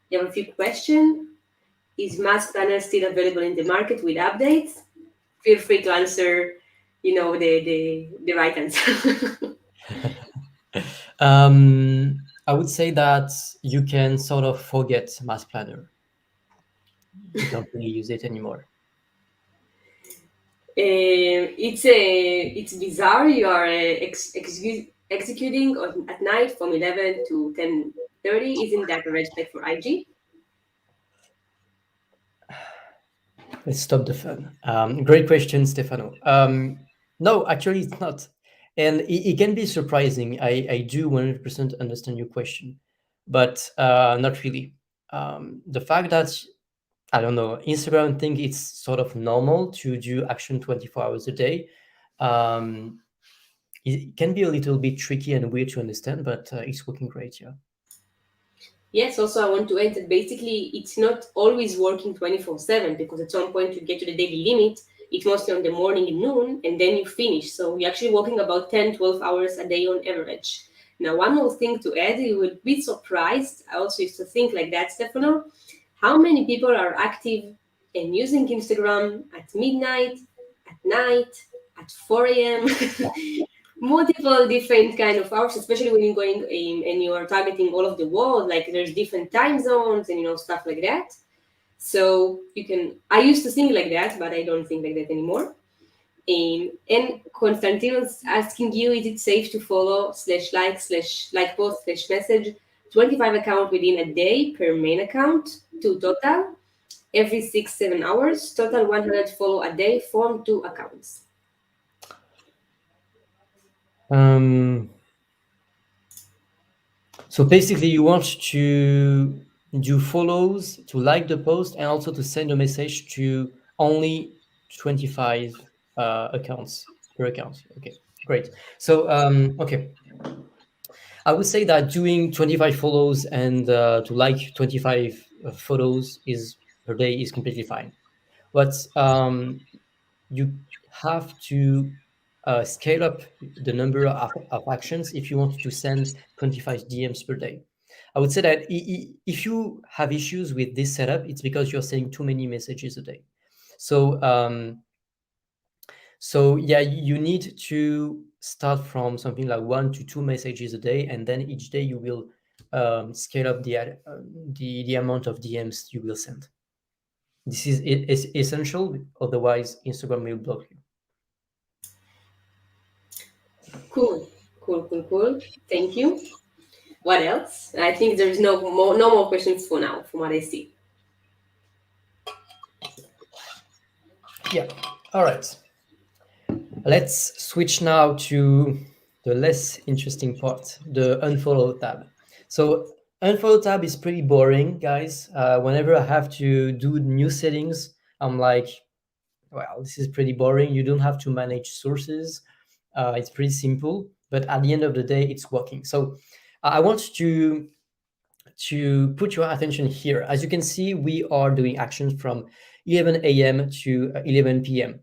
you have a few questions. Is Mask Planner still available in the market with updates? Feel free to answer, the right answer. I would say that you can sort of forget Mass Planner. You don't really use it anymore. It's bizarre. You are executing at night from 11 to 10:30. Isn't that a red flag for IG? Let's stop the fun. Great question, Stefano. No, actually, it's not. And it can be surprising. I do 100% understand your question, but not really. The fact that, I don't know, Instagram think it's sort of normal to do action 24 hours a day. Um, it can be a little bit tricky and weird to understand, but it's working great, yeah. Yes, also I want to add that basically it's not always working 24/7 because at some point you get to the daily limit. It's mostly on the morning and noon, and then you finish. So you're actually working about 10, 12 hours a day on average. Now, one more thing to add, you would be surprised. I also used to think like that, Stefano. How many people are active and using Instagram at midnight, at night, at 4 a.m.? Multiple different kind of hours, especially when you're going in and you are targeting all of the world. Like there's different time zones and stuff like that. So you can. I used to think like that, but I don't think like that anymore. And Constantinos asking you, is it safe to follow /like post /message 25 account within a day per main account, to total every 6-7 hours, total 100 follow a day from 2 accounts. Um, So basically, you want to do follows, to like the post, and also to send a message to only 25 accounts per account. Okay, great. So, okay, I would say that doing 25 follows and to like 25 photos is per day is completely fine. But you have to scale up the number of actions if you want to send 25 DMs per day. I would say that if you have issues with this setup, it's because you're sending too many messages a day. So, so yeah, you need to start from something like 1 to 2 messages a day, and then each day you will scale up the amount of DMs you will send. This is essential. Otherwise, Instagram will block you. Cool. Thank you. What else? I think there's no more questions for now, from what I see. Yeah. All right. Let's switch now to the less interesting part, the unfollow tab. So unfollow tab is pretty boring, guys. Whenever I have to do new settings, I'm like, well, this is pretty boring. You don't have to manage sources. It's pretty simple, but at the end of the day, it's working. So I want to put your attention here. As you can see, we are doing actions from 11 a.m. to 11 p.m.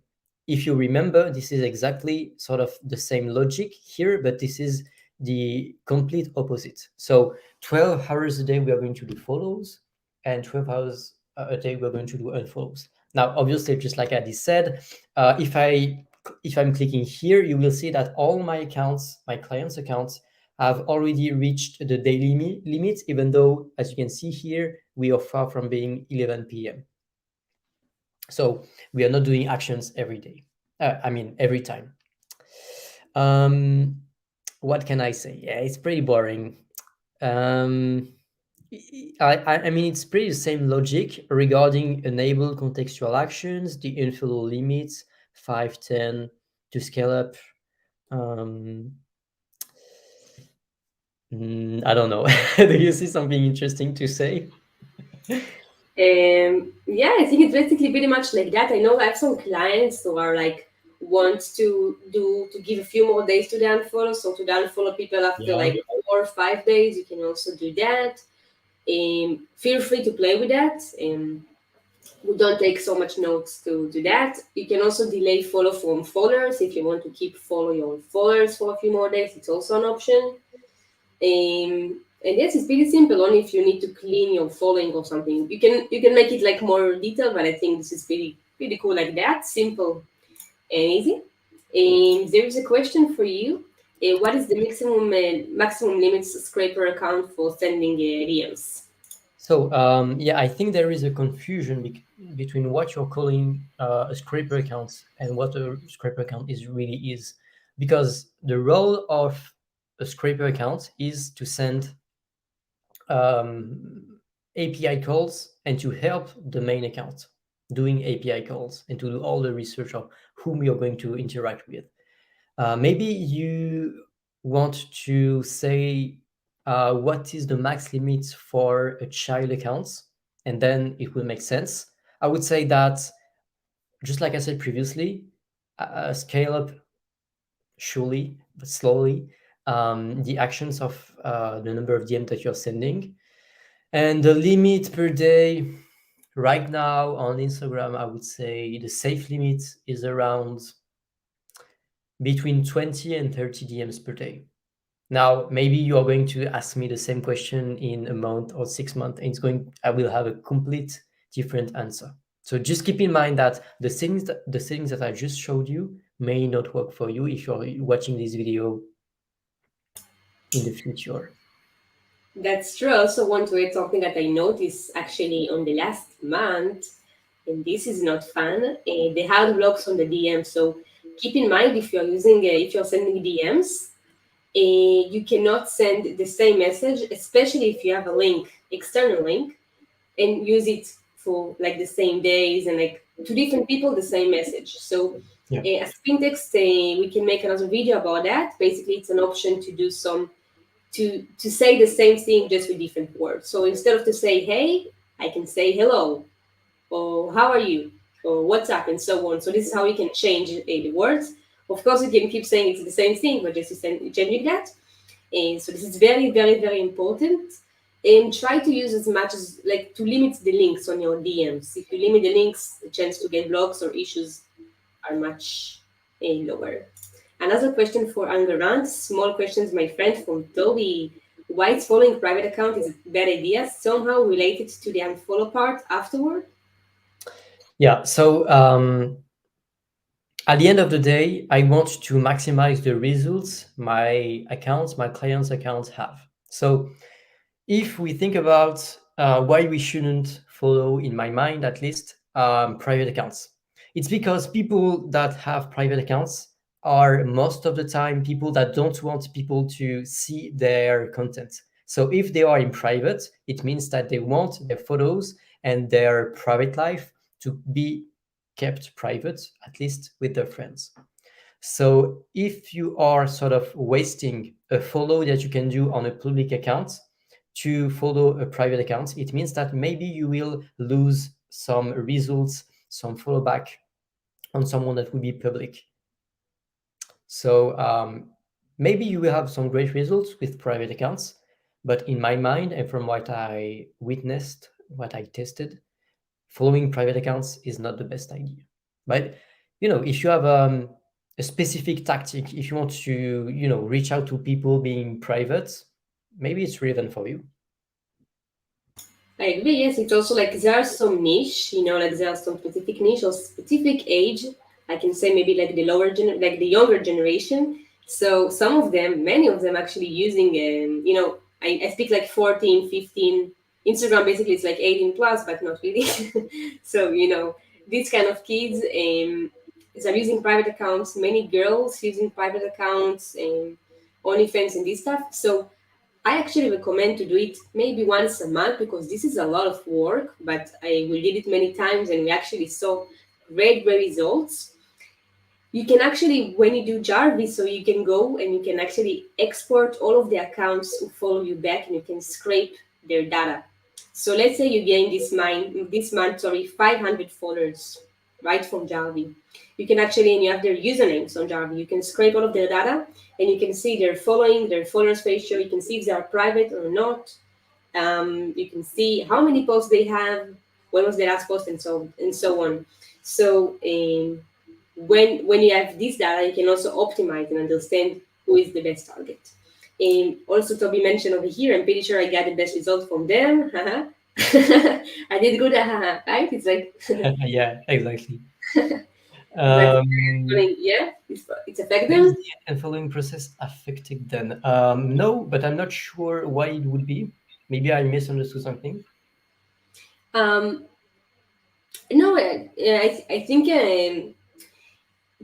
If you remember, this is exactly sort of the same logic here, but this is the complete opposite. So 12 hours a day, we are going to do follows, and 12 hours a day, we're going to do unfollows. Now, obviously, just like Adi said, if I'm clicking here, you will see that all my accounts, my clients' accounts, have already reached the daily limit, even though, as you can see here, we are far from being 11 p.m. So we are not doing actions every day. Every time. What can I say? Yeah, it's pretty boring. I mean, it's pretty the same logic regarding enable contextual actions, the unfollow limits, 5, 10 to scale up. I don't know. Do you see something interesting to say? Yeah, I think it's basically pretty much like that. I know I have some clients who are like want to give a few more days to the unfollow, so to the unfollow people after Yeah. like 4 or 5 days. You can also do that. Feel free to play with that. We don't take so much notes to do that. You can also delay follow from followers if you want to keep follow your followers for a few more days. It's also an option. And yes, it's pretty simple. Only if you need to clean your following or something, you can make it like more detailed. But I think this is pretty cool like that, simple and easy. And there is a question for you. What is the maximum limits scraper account for sending DMs? So yeah, I think there is a confusion between what you're calling a scraper account and what a scraper account is really is, because the role of a scraper account is to send API calls and to help the main account doing API calls and to do all the research of whom you're going to interact with. Maybe you want to say what is the max limit for a child account, and then it will make sense. I would say that, just like I said previously, scale up surely but slowly the actions of the number of DM that you're sending, and the limit per day. Right now on Instagram, I would say the safe limit is around between 20 and 30 DMs per day. Now, maybe you are going to ask me the same question in a month or 6 months, and I will have a complete different answer. So just keep in mind that the things that I just showed you may not work for you if you're watching this video in the future. That's true. I also want to add something that I noticed actually on the last month, and this is not fun. The hard blocks on the DM. So keep in mind if you're sending DMs, you cannot send the same message, especially if you have a link, external link, and use it for like the same days and like to different people the same message. So Yeah. as Spintex, we can make another video about that. Basically, it's an option to do some to say the same thing just with different words. So instead of to say hey, I can say hello, or how are you, or what's up, and so on. So this is how we can change the words. Of course, we can keep saying it's the same thing, but just changing that. And so this is very, very, very important. And try to use as much as like to limit the links on your DMs. If you limit the links, the chance to get blocks or issues are much lower. Another question for Angarant. Small questions, my friend, from Toby. Why is following private account is a bad idea? Somehow related to the unfollow part afterward? Yeah. So at the end of the day, I want to maximize the results my clients' accounts have. So if we think about why we shouldn't follow, in my mind at least, private accounts, it's because people that have private accounts are most of the time people that don't want people to see their content. So if they are in private, it means that they want their photos and their private life to be kept private, at least with their friends. So if you are sort of wasting a follow that you can do on a public account to follow a private account, it means that maybe you will lose some results, some follow back on someone that will be public. So maybe you will have some great results with private accounts, but in my mind and from what I witnessed, what I tested, following private accounts is not the best idea. But if you have a specific tactic, if you want to reach out to people being private, maybe it's relevant for you. I agree. Yes, it's also like there are some niche, like there are some specific niche or specific age. I can say maybe like like the younger generation. So some of them, many of them, actually using, I speak like 14, 15. Instagram basically it's like 18 plus, but not really. So these kind of kids, are using private accounts. Many girls using private accounts and OnlyFans and this stuff. So I actually recommend to do it maybe once a month because this is a lot of work, but we did it many times and we actually saw great results. You can actually, when you do Jarvee, so you can go and you can actually export all of the accounts who follow you back and you can scrape their data. So let's say you gain this month, 500 followers right from Jarvee. You can actually, and you have their usernames on Jarvee, you can scrape all of their data and you can see their following, their followers ratio. You can see if they are private or not. You can see how many posts they have, when was their last post, and so on. So when you have this data, you can also optimize and understand who is the best target. And also, Toby mentioned over here, I'm pretty sure I got the best result from them. I did good, right? It's like, Yeah, exactly. but um, yeah, it's is effective. the unfollowing process affected then? No, but I'm not sure why it would be. Maybe I misunderstood something. Um, no, I think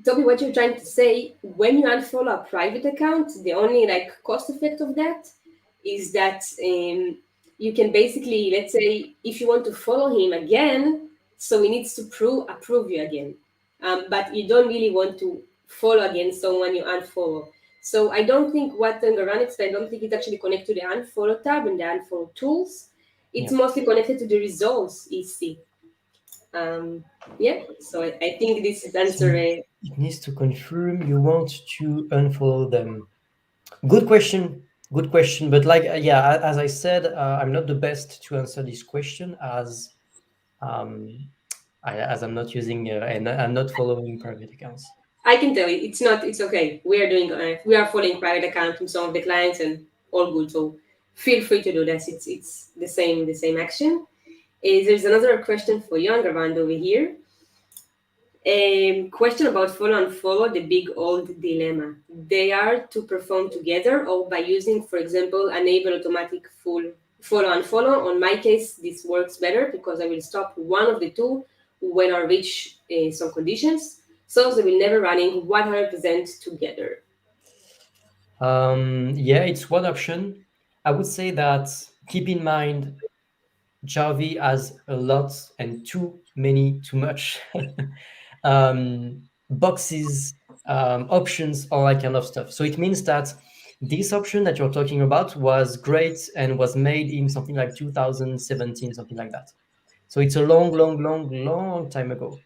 Toby, what you're trying to say, when you unfollow a private account, the only like cost effect of that is that you can basically, let's say, if you want to follow him again, so he needs to approve you again. But you don't really want to follow again someone you unfollow. So I don't think what Ngaran explained, I don't think it's actually connected to the unfollow tab and the unfollow tools. It's Yeah. mostly connected to the results you see. Yeah, so I think this is So answer. it needs to confirm you want to unfollow them. Good question. Good question. But like, yeah, as I said, I'm not the best to answer this question um, as I'm not using and I'm not following private accounts. I can tell you, it's not. It's okay. We are following private account from some of the clients and all good. So feel free to do this. It's the same action. There's another question for you, Angarvand, over here. A question about follow and follow, the big old dilemma. They are to perform together or by using, for example, enable automatic full follow and follow. On my case, this works better because I will stop one of the two when I reach some conditions. So they will never running 100% together. Yeah, it's one option. I would say that keep in mind Jarvee has a lot and too much boxes, options, all that kind of stuff. So it means that this option that you're talking about was great and was made in something like 2017, something like that. So it's a long time ago.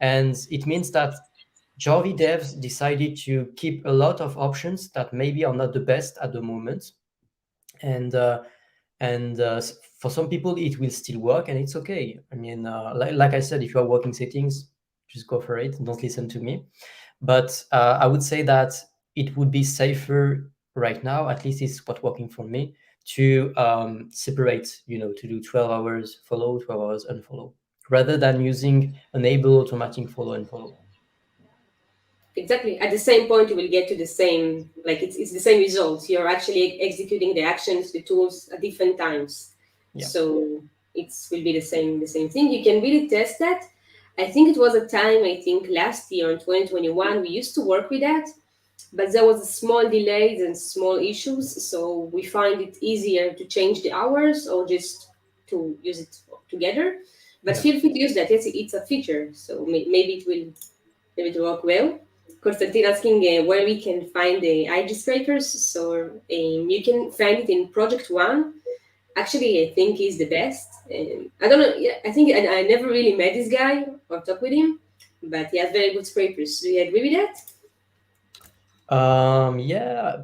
And it means that Jarvee devs decided to keep a lot of options that maybe are not the best at the moment. And for some people it will still work and it's okay. I mean, like I said, if you are working settings, just go for it, don't listen to me. But I would say that it would be safer right now, at least it's what working for me, to separate, to do 12 hours follow, 12 hours unfollow, rather than using enable automatic follow and follow. Exactly. At the same point, you will get to the same, like it's the same results. You're actually executing the actions, the tools at different times. Yeah. So it will be the same thing. You can really test that. I think it was a time, I think last year in 2021, we used to work with that, but there was a small delays and small issues. So we find it easier to change the hours or just to use it together. But Yeah. feel free to use that. Yes, it's a feature. So maybe it will work well. Konstantin asking where we can find the IG scrapers. So you can find it in Project One. Actually, I think he's the best. I don't know. Yeah, I think I never really met this guy or talked with him, but he has very good scrapers. Do you agree with that? Yeah,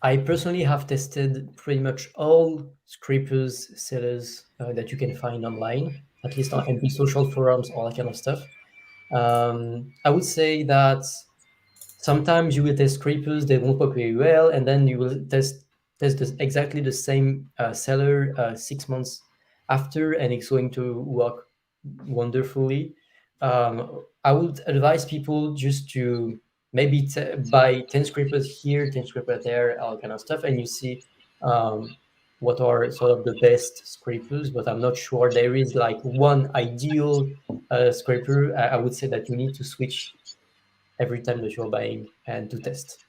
I personally have tested pretty much all scrapers, sellers that you can find online, at least on MP social forums, all that kind of stuff. I would say that sometimes you will test scrapers, they won't work very well, and then you will test exactly the same seller 6 months after, and it's going to work wonderfully. I would advise people just to maybe buy 10 scrapers here, 10 scrapers there, all kind of stuff, and you see um, what are sort of the best scrapers. But I'm not sure there is like one ideal scraper. I would say that you need to switch every time that you're buying and to test.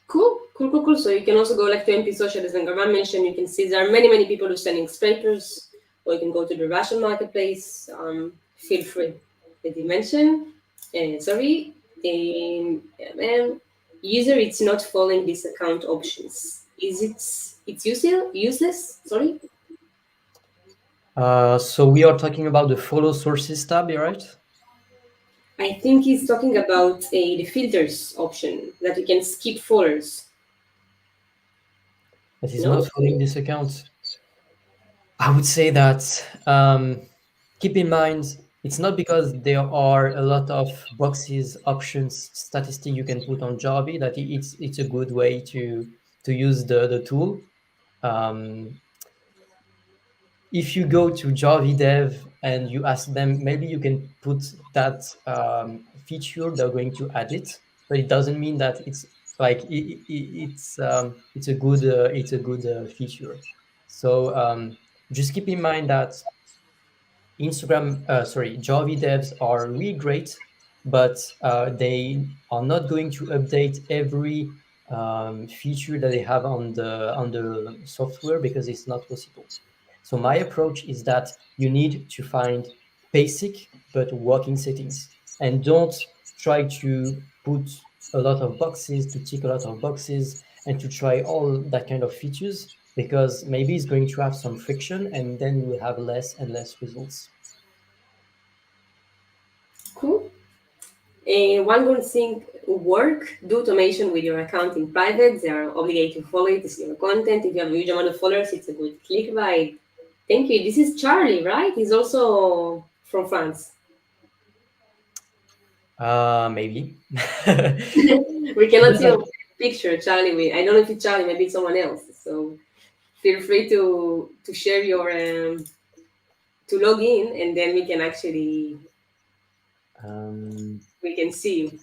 Cool, cool, cool, cool. So you can also go like to MP Social, as Ngaman mentioned. You can see there are many, many people who are selling scrapers, or you can go to the Russian marketplace. Feel free. As you mentioned, sorry, yeah, man, user it's not following these account options. Is it? It's useless. Useless. Sorry. So we are talking about the follow sources tab, right? I think he's talking about the filters option that you can skip followers. That is not No. following this account. I would say that keep in mind it's not because there are a lot of boxes, options, statistic you can put on Jarvee that it's a good way to use the tool. Um, if you go to Jarvee Dev and you ask them, maybe you can put that feature, they're going to add it, but it doesn't mean that it's like it's a good feature. So just keep in mind that Jarvee devs are really great, but they are not going to update every feature that they have on the software because it's not possible. So my approach is that you need to find basic but working settings, and don't try to put a lot of boxes to tick a lot of boxes and to try all that kind of features because maybe it's going to have some friction and then you will have less and less results. Cool. One good thing work, do automation with your account in private. They are obligated to follow it to see your content. If you have a huge amount of followers, it's a good click by. Thank you. This is Charlie, right? He's also from France. Maybe. We cannot see your picture, Charlie. I don't know if it's Charlie, maybe it's someone else. So feel free to share your to log in, and then we can actually um, we can see you.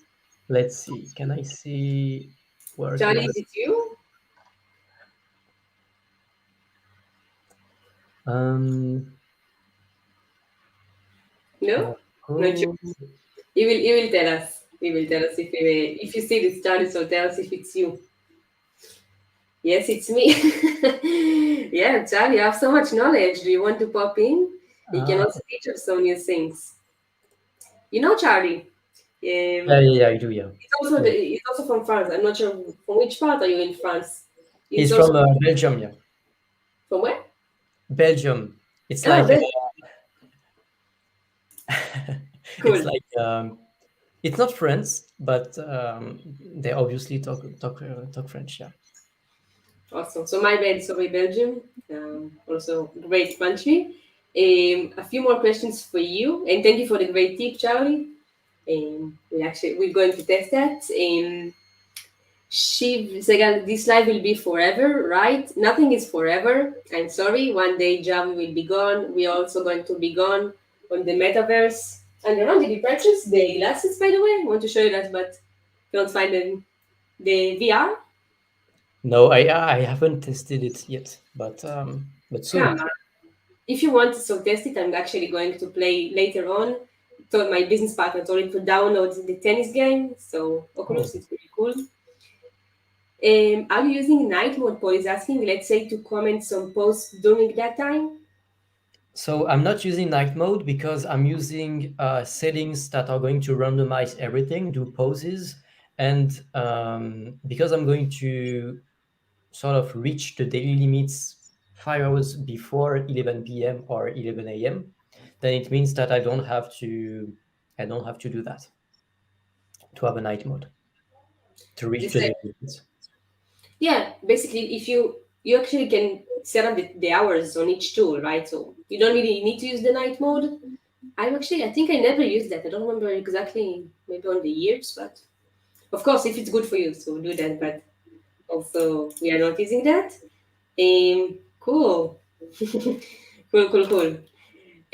let's see. Can I see work Charlie, is with? it you? Um, No, uh, not sure. oh, He will tell us. He will tell us if you see this Charlie, so tell us if it's you. Yes, it's me. Yeah, Charlie, you have so much knowledge. Do you want to pop in? You can ah, also teach us some new things. You know, Charlie. yeah, Um, yeah, I do. Yeah, yeah. he's also from France. I'm not sure from which part are you in France. He's He's also from Belgium. Yeah, from where? Belgium. It's Oh, like Belgium. it's Cool. like it's not France, but they obviously talk French. Yeah. Awesome. So my bad, sorry, Belgium. Also great country. A few more questions for you, and thank you for the great tip, Charlie. We're going to test that. Shiv Segal, this life will be forever, right? Nothing is forever. I'm sorry. One day Java will be gone. We're also going to be gone on the metaverse. And Ron, did you purchase the glasses, by the way? I want to show you that, but don't find them. The VR? No, I haven't tested it yet, but Come soon. on. If you want to so test it, I'm actually going to play later on. So my business partner told me to download the tennis game. So Oh. Oculus is pretty cool. Are you using night mode? Paul is asking, let's say, to comment some posts during that time. So I'm not using night mode because I'm using settings that are going to randomize everything, do pauses, and because I'm going to sort of reach the daily limits 5 hours before 11 p.m. or 11 a.m., then it means that I don't have to do that to have a night mode. to reach Just the like, limit. yeah, basically, if you actually can set up the hours on each tool, right? So you don't really need to use the night mode. I think I never used that. I don't remember exactly, maybe on the years, but of course, if it's good for you, so do that. But also, we are not using that. Cool, cool.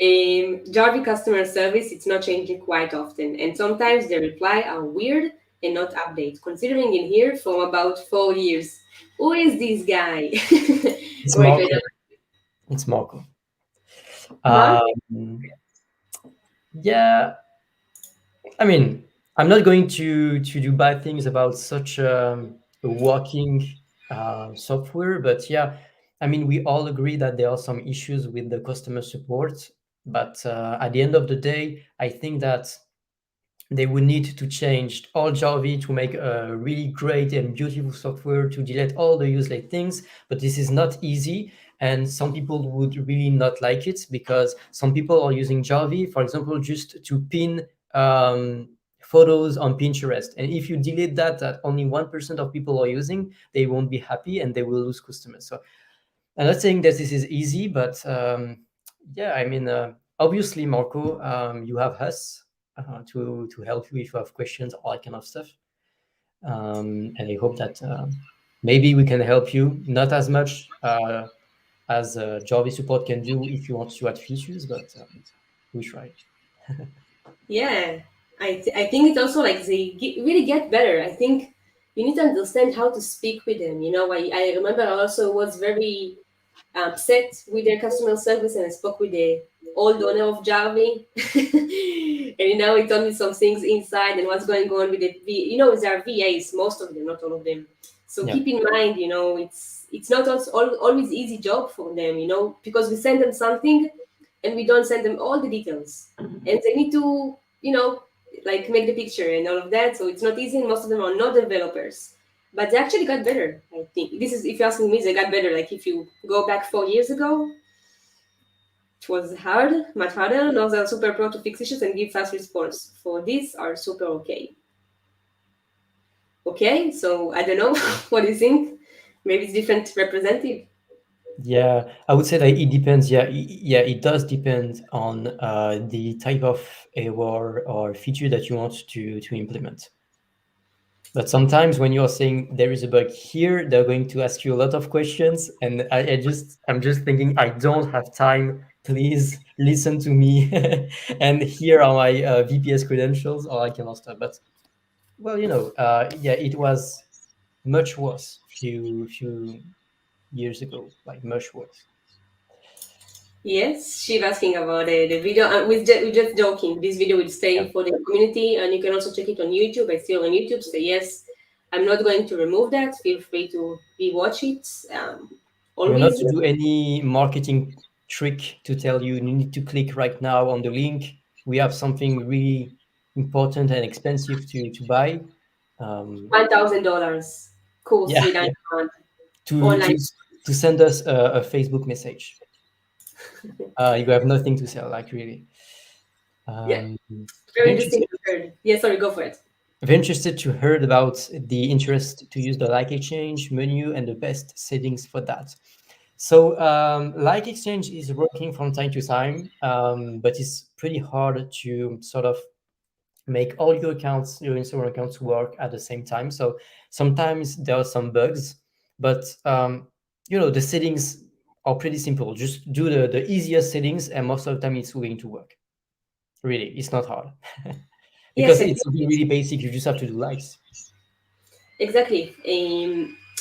Jarvee customer service, it's not changing quite often, and sometimes the reply are weird and not update. Considering in here for about 4 years, who is this guy? It's Wait, Marco. It's Marco. Mark? Yeah, I mean, I'm not going to do bad things about such a working software, but yeah, I mean, we all agree that there are some issues with the customer support. But at the end of the day, I think that they would need to change all Jarvee to make a really great and beautiful software to delete all the useless things. But this is not easy. And some people would really not like it because some people are using Jarvee, for example, just to pin photos on Pinterest. And if you delete that only 1% of people are using, they won't be happy and they will lose customers. So I'm not saying that this is easy, but yeah, I mean, obviously, Marco, you have us to help you if you have questions, all that kind of stuff. And I hope that maybe we can help you, not as much as Jarvee support can do if you want to add features, but we try. Yeah, I think it's also like really get better. I think you need to understand how to speak with them. I remember I also was very upset with their customer service, and I spoke with the old owner of Jarvee. And he told me some things inside and what's going on with with our VAs, most of them, not all of them. So Yeah. keep in mind, it's not also always easy job for them, because we send them something and we don't send them all the details, and they need to, like make the picture and all of that. So it's not easy, and most of them are not developers. But they actually got better. I think this is, if you're asking me, they got better. Like if you go back 4 years ago, it was hard, much harder. Now they're super pro to fix issues and give fast response. For this, are super okay. Okay, so I don't know. What do you think? Maybe it's different representative. Yeah, I would say that it depends. Yeah, yeah, it does depend on the type of error or feature that you want to implement. But sometimes when you're saying there is a bug here, they're going to ask you a lot of questions, and I'm just thinking I don't have time. Please listen to me, and here are my VPS credentials, or I cannot stop. But well, yeah, it was much worse few years ago, like much worse. Yes, she's asking about the video. We're just joking. This video will Yeah. stay for the community, and you can also check it on YouTube. I see it on YouTube. So yes, I'm not going to remove that. Feel free to rewatch it. We're not Always. to do any marketing trick to tell you you need to click right now on the link. We have something really important and expensive to buy. Um, $1,000 course yeah, with yeah. an To online. to to send us a Facebook message. You have nothing to sell, like really. Yeah, Um, very very interesting interested, to hear. Yeah, sorry, go for it. very interested to heard about the interest to use the like exchange menu and the best settings for that. So, like exchange is working from time to time, but it's pretty hard to sort of make all your accounts, your Instagram accounts, work at the same time. So sometimes there are some bugs, but the settings are pretty simple. Just do the easiest settings, and most of the time it's going to work. Really, it's not hard Yes, because I it's think something really basic. You just have to do likes. exactly.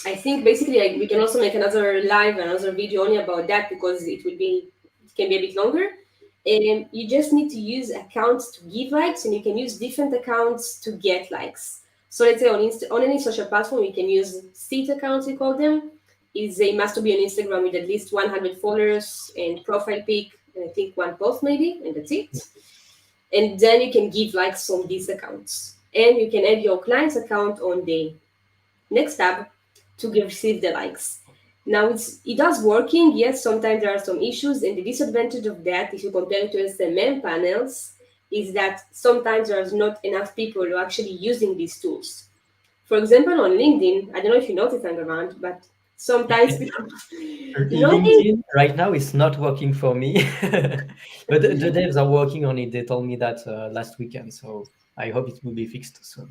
I think basically we can also make another live, another video only about that because it can be a bit longer. You just need to use accounts to give likes, and you can use different accounts to get likes. So let's say on any social platform, you can use seed accounts, we call them. Is they must be on Instagram with at least 100 followers and profile pic, and I think one post maybe, and that's it. And then you can give likes on these accounts, and you can add your client's account on the next tab to receive the likes. Now it does working. Yes, sometimes there are some issues, and the disadvantage of that, if you compare it to SMM panels, is that sometimes there's not enough people who are actually using these tools. For example, on LinkedIn, I don't know if you notice, around, but sometimes people, knowing, LinkedIn right now is not working for me, but the devs are working on it. They told me that last weekend, so I hope it will be fixed soon.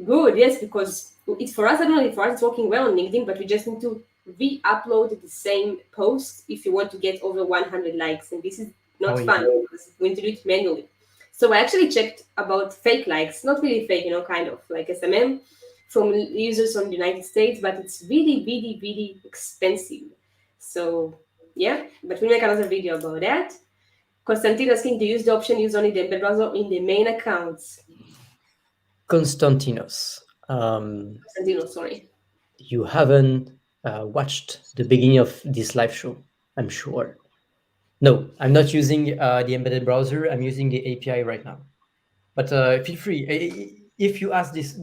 good, yes, because it's for us. I don't know if for us it's working well on LinkedIn, but we just need to re-upload the same post if you want to get over 100 likes, and this is Oh not yeah, fun because we need to do it manually. So I actually checked about fake likes, not really fake, kind of like SMM from users from the United States, but it's really, really, really expensive. So yeah, but we'll make another video about that. Constantine asking to use the option use only the embed browser in the main accounts. Konstantinos. Constantino, sorry. You haven't watched the beginning of this live show, I'm sure. No, I'm not using the embedded browser. I'm using the API right now. But feel free. If you ask this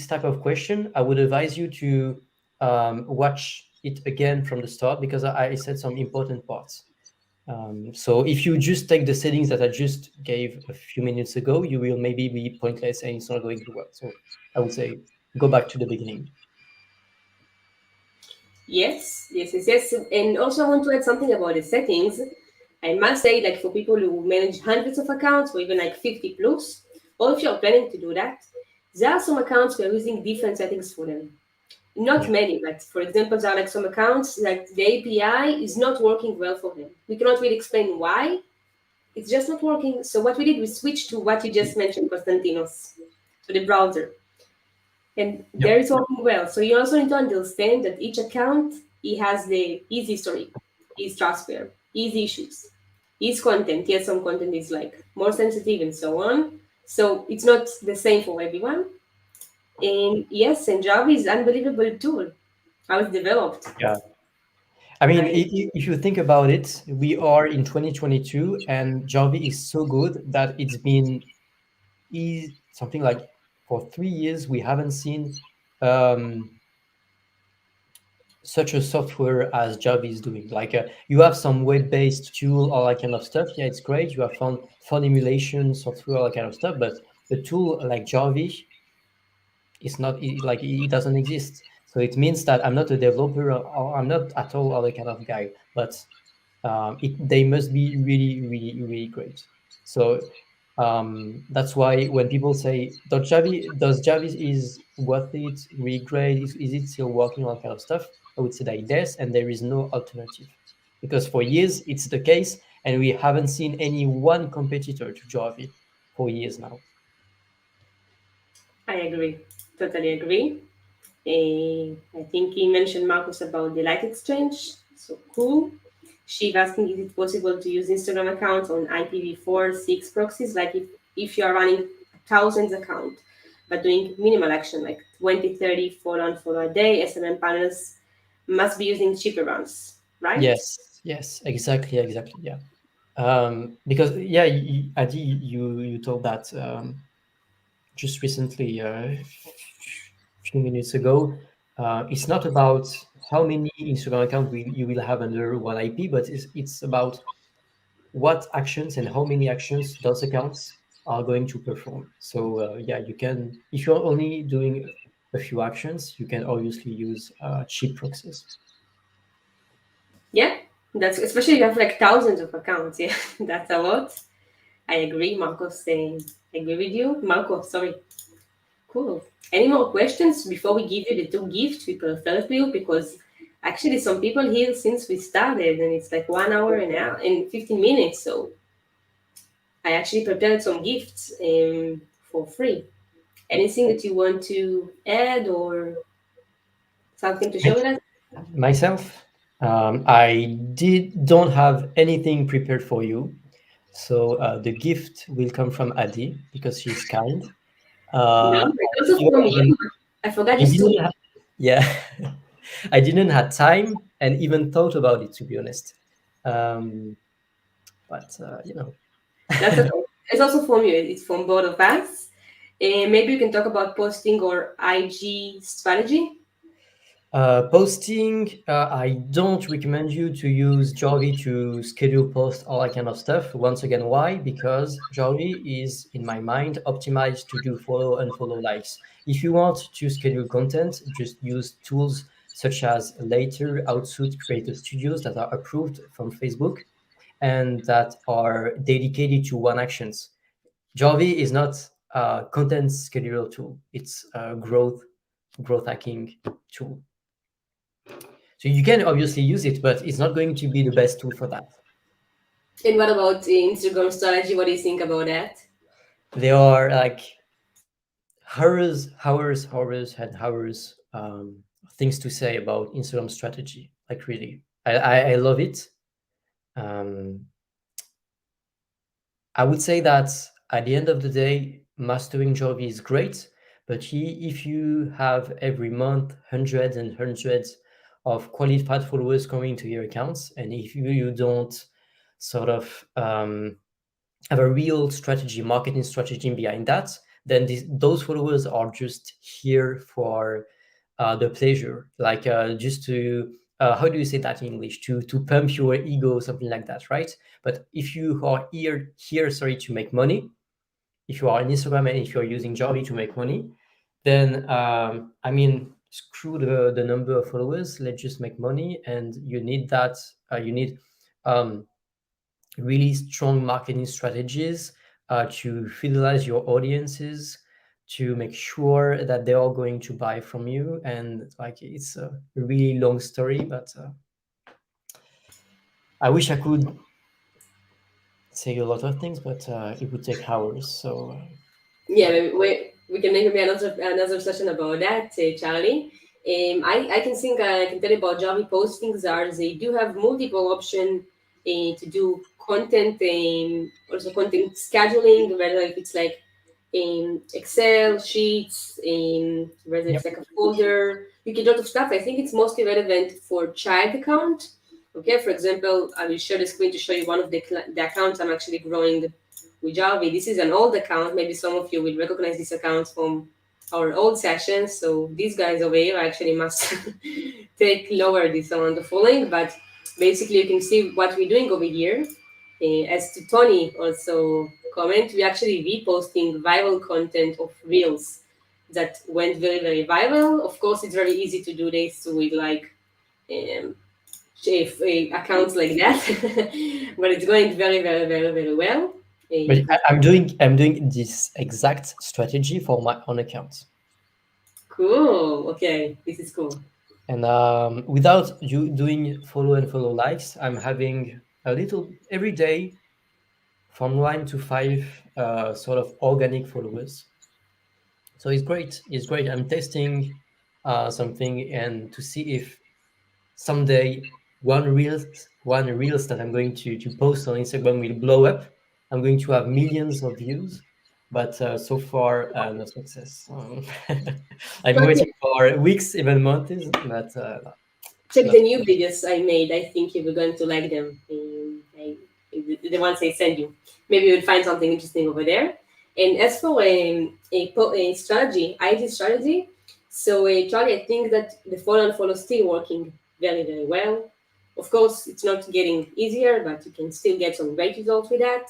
type of question, I would advise you to watch it again from the start because I said some important parts. So if you just take the settings that I just gave a few minutes ago, you will maybe be pointless and it's not going to work. So I would say go back to the beginning. Yes, yes, yes, yes. And also, I want to add something about the settings. I must say, like for people who manage hundreds of accounts or even like 50 plus, or if you're planning to do that, there are some accounts we're using different settings for them. Not Yeah. many, but for example, there are like some accounts like the API is not working well for them. We cannot really explain why. It's just not working. So what we did, we switched to what you just mentioned, Constantinos, to the browser. And there Yep. it's working well. So you also need to understand that each account it has the his history, his transfer, his issues, his content. Yes, some content is like more sensitive and so on. So it's not the same for everyone. And yes, and Jarvee is unbelievable tool. How it's developed. Yeah. I mean, I if you think about it, we are in 2022 and Jarvee is so good that it's been something like for 3 years, we haven't seen um, such a software as Jarvee is doing. Like you have some web-based tool, all that kind of stuff. Yeah, it's great. You have fun emulation software, all that kind of stuff. But a tool like Jarvee is not like it doesn't exist. So it means that I'm not a developer or I'm not at all other kind of guy. But they must be really, really, really great. So that's why when people say, does Javi is worth it, really great, is it still working, all that kind of stuff? I would say that yes, and there is no alternative. Because for years it's the case, and we haven't seen any one competitor to Javi for years now. I agree. Totally agree. I think he mentioned Marcus about the light exchange. So cool. She's asking is it possible to use Instagram accounts on IPv4 6 proxies, like if you are running thousands account, but doing minimal action like 20, 30 follow a day, SMM panels must be using cheaper runs, right? Yes, exactly, yeah. Because yeah, Adi, you told that just recently, a few minutes ago. It's not about how many Instagram accounts you will have under one IP, but it's about what actions and how many actions those accounts are going to perform. So yeah, you can, if you're only doing a few actions, you can obviously use cheap proxies. Yeah, that's especially if you have like thousands of accounts. Yeah, that's a lot. I agree, Marcos. Saying I agree with you, Marco. Sorry. Cool. Any more questions before we give you the two gifts we prepared for you? Because actually, some people here since we started, and it's like 1 hour and 15 minutes. So I actually prepared some gifts for free. Anything that you want to add or something to share with us? Myself, I don't have anything prepared for you, so the gift will come from Adi because she's kind. No, it's also for me. I forgot I just to didn't eat. yeah, I didn't have time and even thought about it, to be honest. Um, but That's okay. It's also from you. It's from both of us. And maybe you can talk about posting or IG strategy. Posting, I don't recommend you to use Jarvee to schedule posts, all that kind of stuff. Once again, why? Because Jarvee is, in my mind, optimized to do follow and follow likes. If you want to schedule content, just use tools such as Later, Outsuit, Creative Studios that are approved from Facebook and that are dedicated to one actions. Jarvee is not a content scheduler tool; it's a growth hacking tool. So you can obviously use it, but it's not going to be the best tool for that. And what about Instagram strategy? What do you think about that? There are like and hours things to say about Instagram strategy. Like really, I love it. Um, I would say that at the end of the day, mastering Jarvee is great, but if you have every month hundreds and hundreds of qualified followers coming to your accounts, and if you don't sort of have a real strategy, marketing strategy behind that, then those followers are just here for the pleasure, like just to how do you say that in English? To pump your ego, something like that, right? But if you are here, sorry, to make money, if you are on Instagram and if you're using Jarvee to make money, then I mean, screw the number of followers. Let's just make money, and you need that. You need um, really strong marketing strategies to fidelize your audiences, to make sure that they're all going to buy from you. And like it's a really long story, but I wish I could say a lot of things, but it would take hours. So Yeah, we can make maybe another session about that, Charlie. I can think I can tell you about Jarvee postings are they do have multiple option to do content and also content scheduling, whether if it's like in Excel sheets, in whether yep. it's like a folder, you can do a lot of stuff. I think it's mostly relevant for child account. Okay, for example, I will share the screen to show you one of the accounts I'm actually growing with Jarvee. This is an old account. Maybe some of you will recognize this account from our old sessions. So these guys over here actually must take lower this amount of following, but basically you can see what we're doing over here. As to Tony also comment, we actually reposting viral content of reels that went very very viral. Of course, it's very easy to do this with like um, if accounts like that, but it's going very very very very well. But Because I'm doing this exact strategy for my own account. cool. Okay, this is cool. And without you doing follow and follow likes, I'm having a little every day from 1 to 5 sort of organic followers. So it's great. It's great. I'm testing something and to see if someday one reels that I'm going to post on Instagram will blow up. I'm going to have millions of views, but so far no success. I'm But yeah, waiting for weeks, even months, but check not. the new videos I made. I think you were going to like them. The ones I send you. Maybe you'll find something interesting over there. And as for a strategy, IT strategy, so Charlie, I think that the follow and follow still working very, very well. Of course, it's not getting easier, but you can still get some great results with that.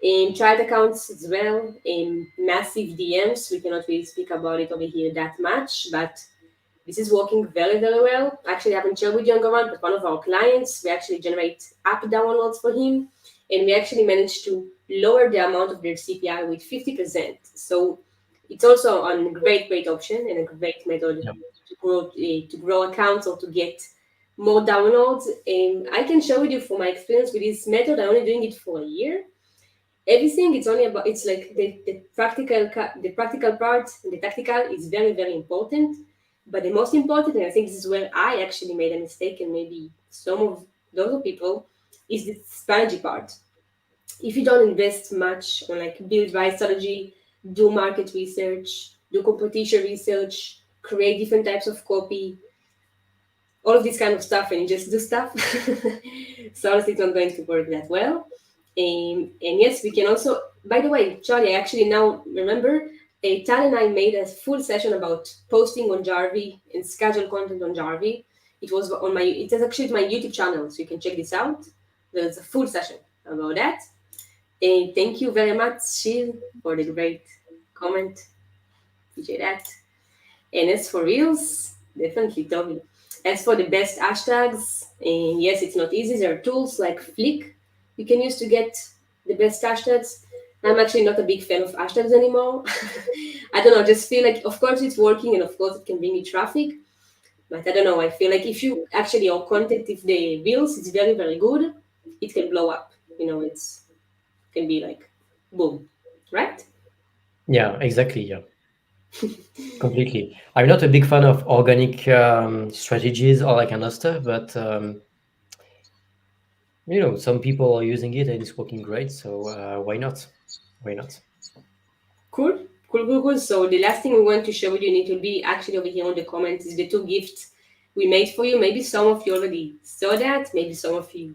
In child accounts as well, in massive DMs, we cannot really speak about it over here that much, but this is working very, very well. Actually, I haven't shared with younger one, but one of our clients, we actually generate app downloads for him, and we actually managed to lower the amount of their CPI with 50%. So it's also a great, great option and a great method Yep. to grow accounts or to get more downloads. And I can share with you from my experience with this method. I'm only doing it for a year. Everything it's only about it's like the practical part, the tactical is very very important, but the most important, and I think this is where I actually made a mistake, and maybe some of the other people, is the strategy part. If you don't invest much on like build right strategy, do market research, do competition research, create different types of copy, all of this kind of stuff, and you just do stuff. So honestly, it's not going to work that well. And yes, we can also. By the way, Charlie, I actually now remember Tal and I made a full session about posting on Jarvee and schedule content on Jarvee. It was on my, it is actually my YouTube channel, so you can check this out. There's a full session about that. And thank you very much, Shil, for the great comment. Appreciate that. And as for reels, definitely Toby. As for the best hashtags, and yes, it's not easy. There are tools like Flick you can use to get the best hashtags. I'm actually not a big fan of hashtags anymore. I don't know, just feel like, of course, it's working and of course, it can bring you traffic. But I don't know, I feel like if you actually, your content, if the reels is very, very good, it can blow up. You know, it's can be like boom, right? Yeah, exactly. Yeah, completely. I'm not a big fan of organic strategies or that kind of stuff, but some people are using it and it's working great. So why not? Why not? Cool, cool, cool, cool. So the last thing we want to share with you, and it will be actually over here on the comments, is the two gifts we made for you. Maybe some of you already saw that, maybe some of you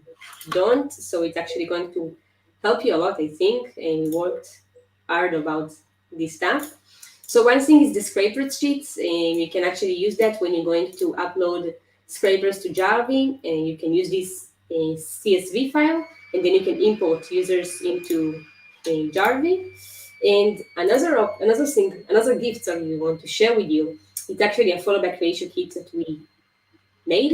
don't. So it's actually going to help you a lot, I think, and we worked hard about this stuff. So one thing is the scraper sheets, and you can actually use that when you're going to upload scrapers to Jarvee, and you can use this CSV file, and then you can import users into Jarvee. And another thing, another gift that we want to share with you, it's actually a follow back ratio kit that we made.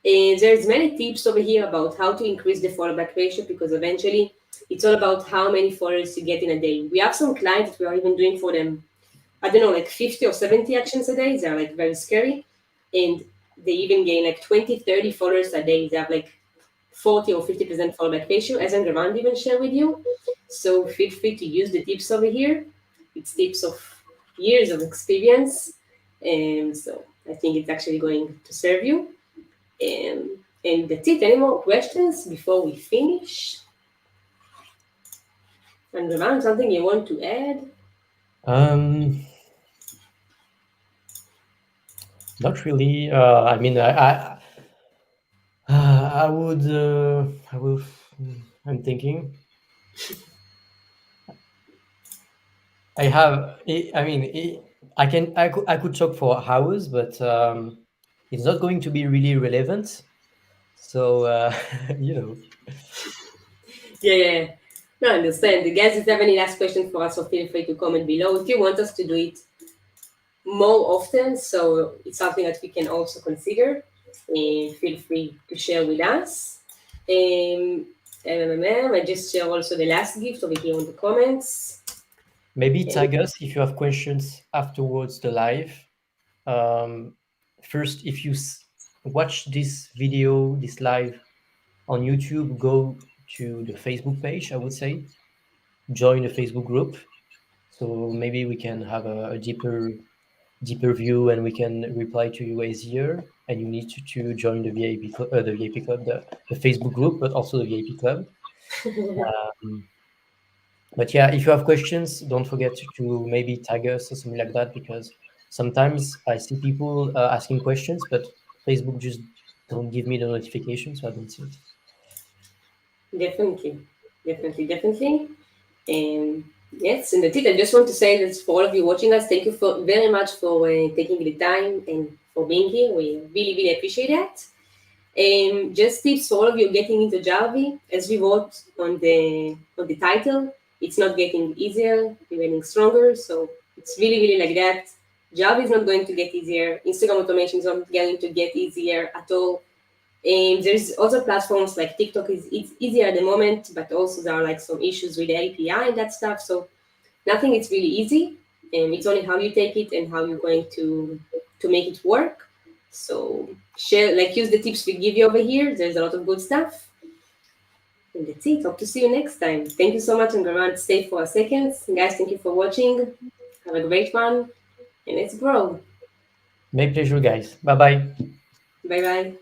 And there's many tips over here about how to increase the follow back ratio because eventually it's all about how many followers you get in a day. We have some clients that we are even doing for them, I don't know, like 50 or 70 actions a day. They're like very scary. And they even gain like 20, 30 followers a day. They have like 40 or 50% fallback ratio, as Andraman even shared with you. So feel free to use the tips over here. It's tips of years of experience. And so I think it's actually going to serve you. And that's it. Any more questions before we finish? Andraman, something you want to add? Um, Not really. I mean, I would, I will. I'm thinking. I have. I mean, I could talk for hours, but it's not going to be really relevant. So you know, Yeah, yeah, yeah. No, I understand. The guys, if you have any last questions for us, so feel free to comment below. If you want us to do it more often, so it's something that we can also consider. And feel free to share with us. I just share also the last gift over here on the comments. maybe And tag us if you have questions afterwards the live. Um, First, if you watch this video, this live on YouTube, go to the Facebook page. I would say join the Facebook group. So maybe we can have a deeper view and we can reply to you easier. And you need to join the VIP club, the Facebook group, but also the VIP club. Um, but yeah, if you have questions, don't forget to maybe tag us or something like that, because sometimes I see people asking questions, but Facebook just don't give me the notification, so I don't see it. definitely, definitely, definitely. And yes, and that's it. I just want to say that for all of you watching us, thank you for very much for taking the time and for being here. We really, really appreciate that. Just tips for all of you getting into Jarvee, as we wrote on the title, it's not getting easier, we're getting stronger. So it's really, really like that. Jarvee is not going to get easier. Instagram automation is not going to get easier at all. And there's other platforms like TikTok is it's easier at the moment, but also there are like some issues with the API and that stuff. So nothing is really easy. And it's only how you take it and how you're going to make it work. So share, like, use the tips we give you over here. There's a lot of good stuff. And that's it. Hope to see you next time. Thank you so much. I'm going to stay for a second. Guys, thank you for watching. Have a great one. And let's grow. My pleasure, guys. Bye bye. Bye bye.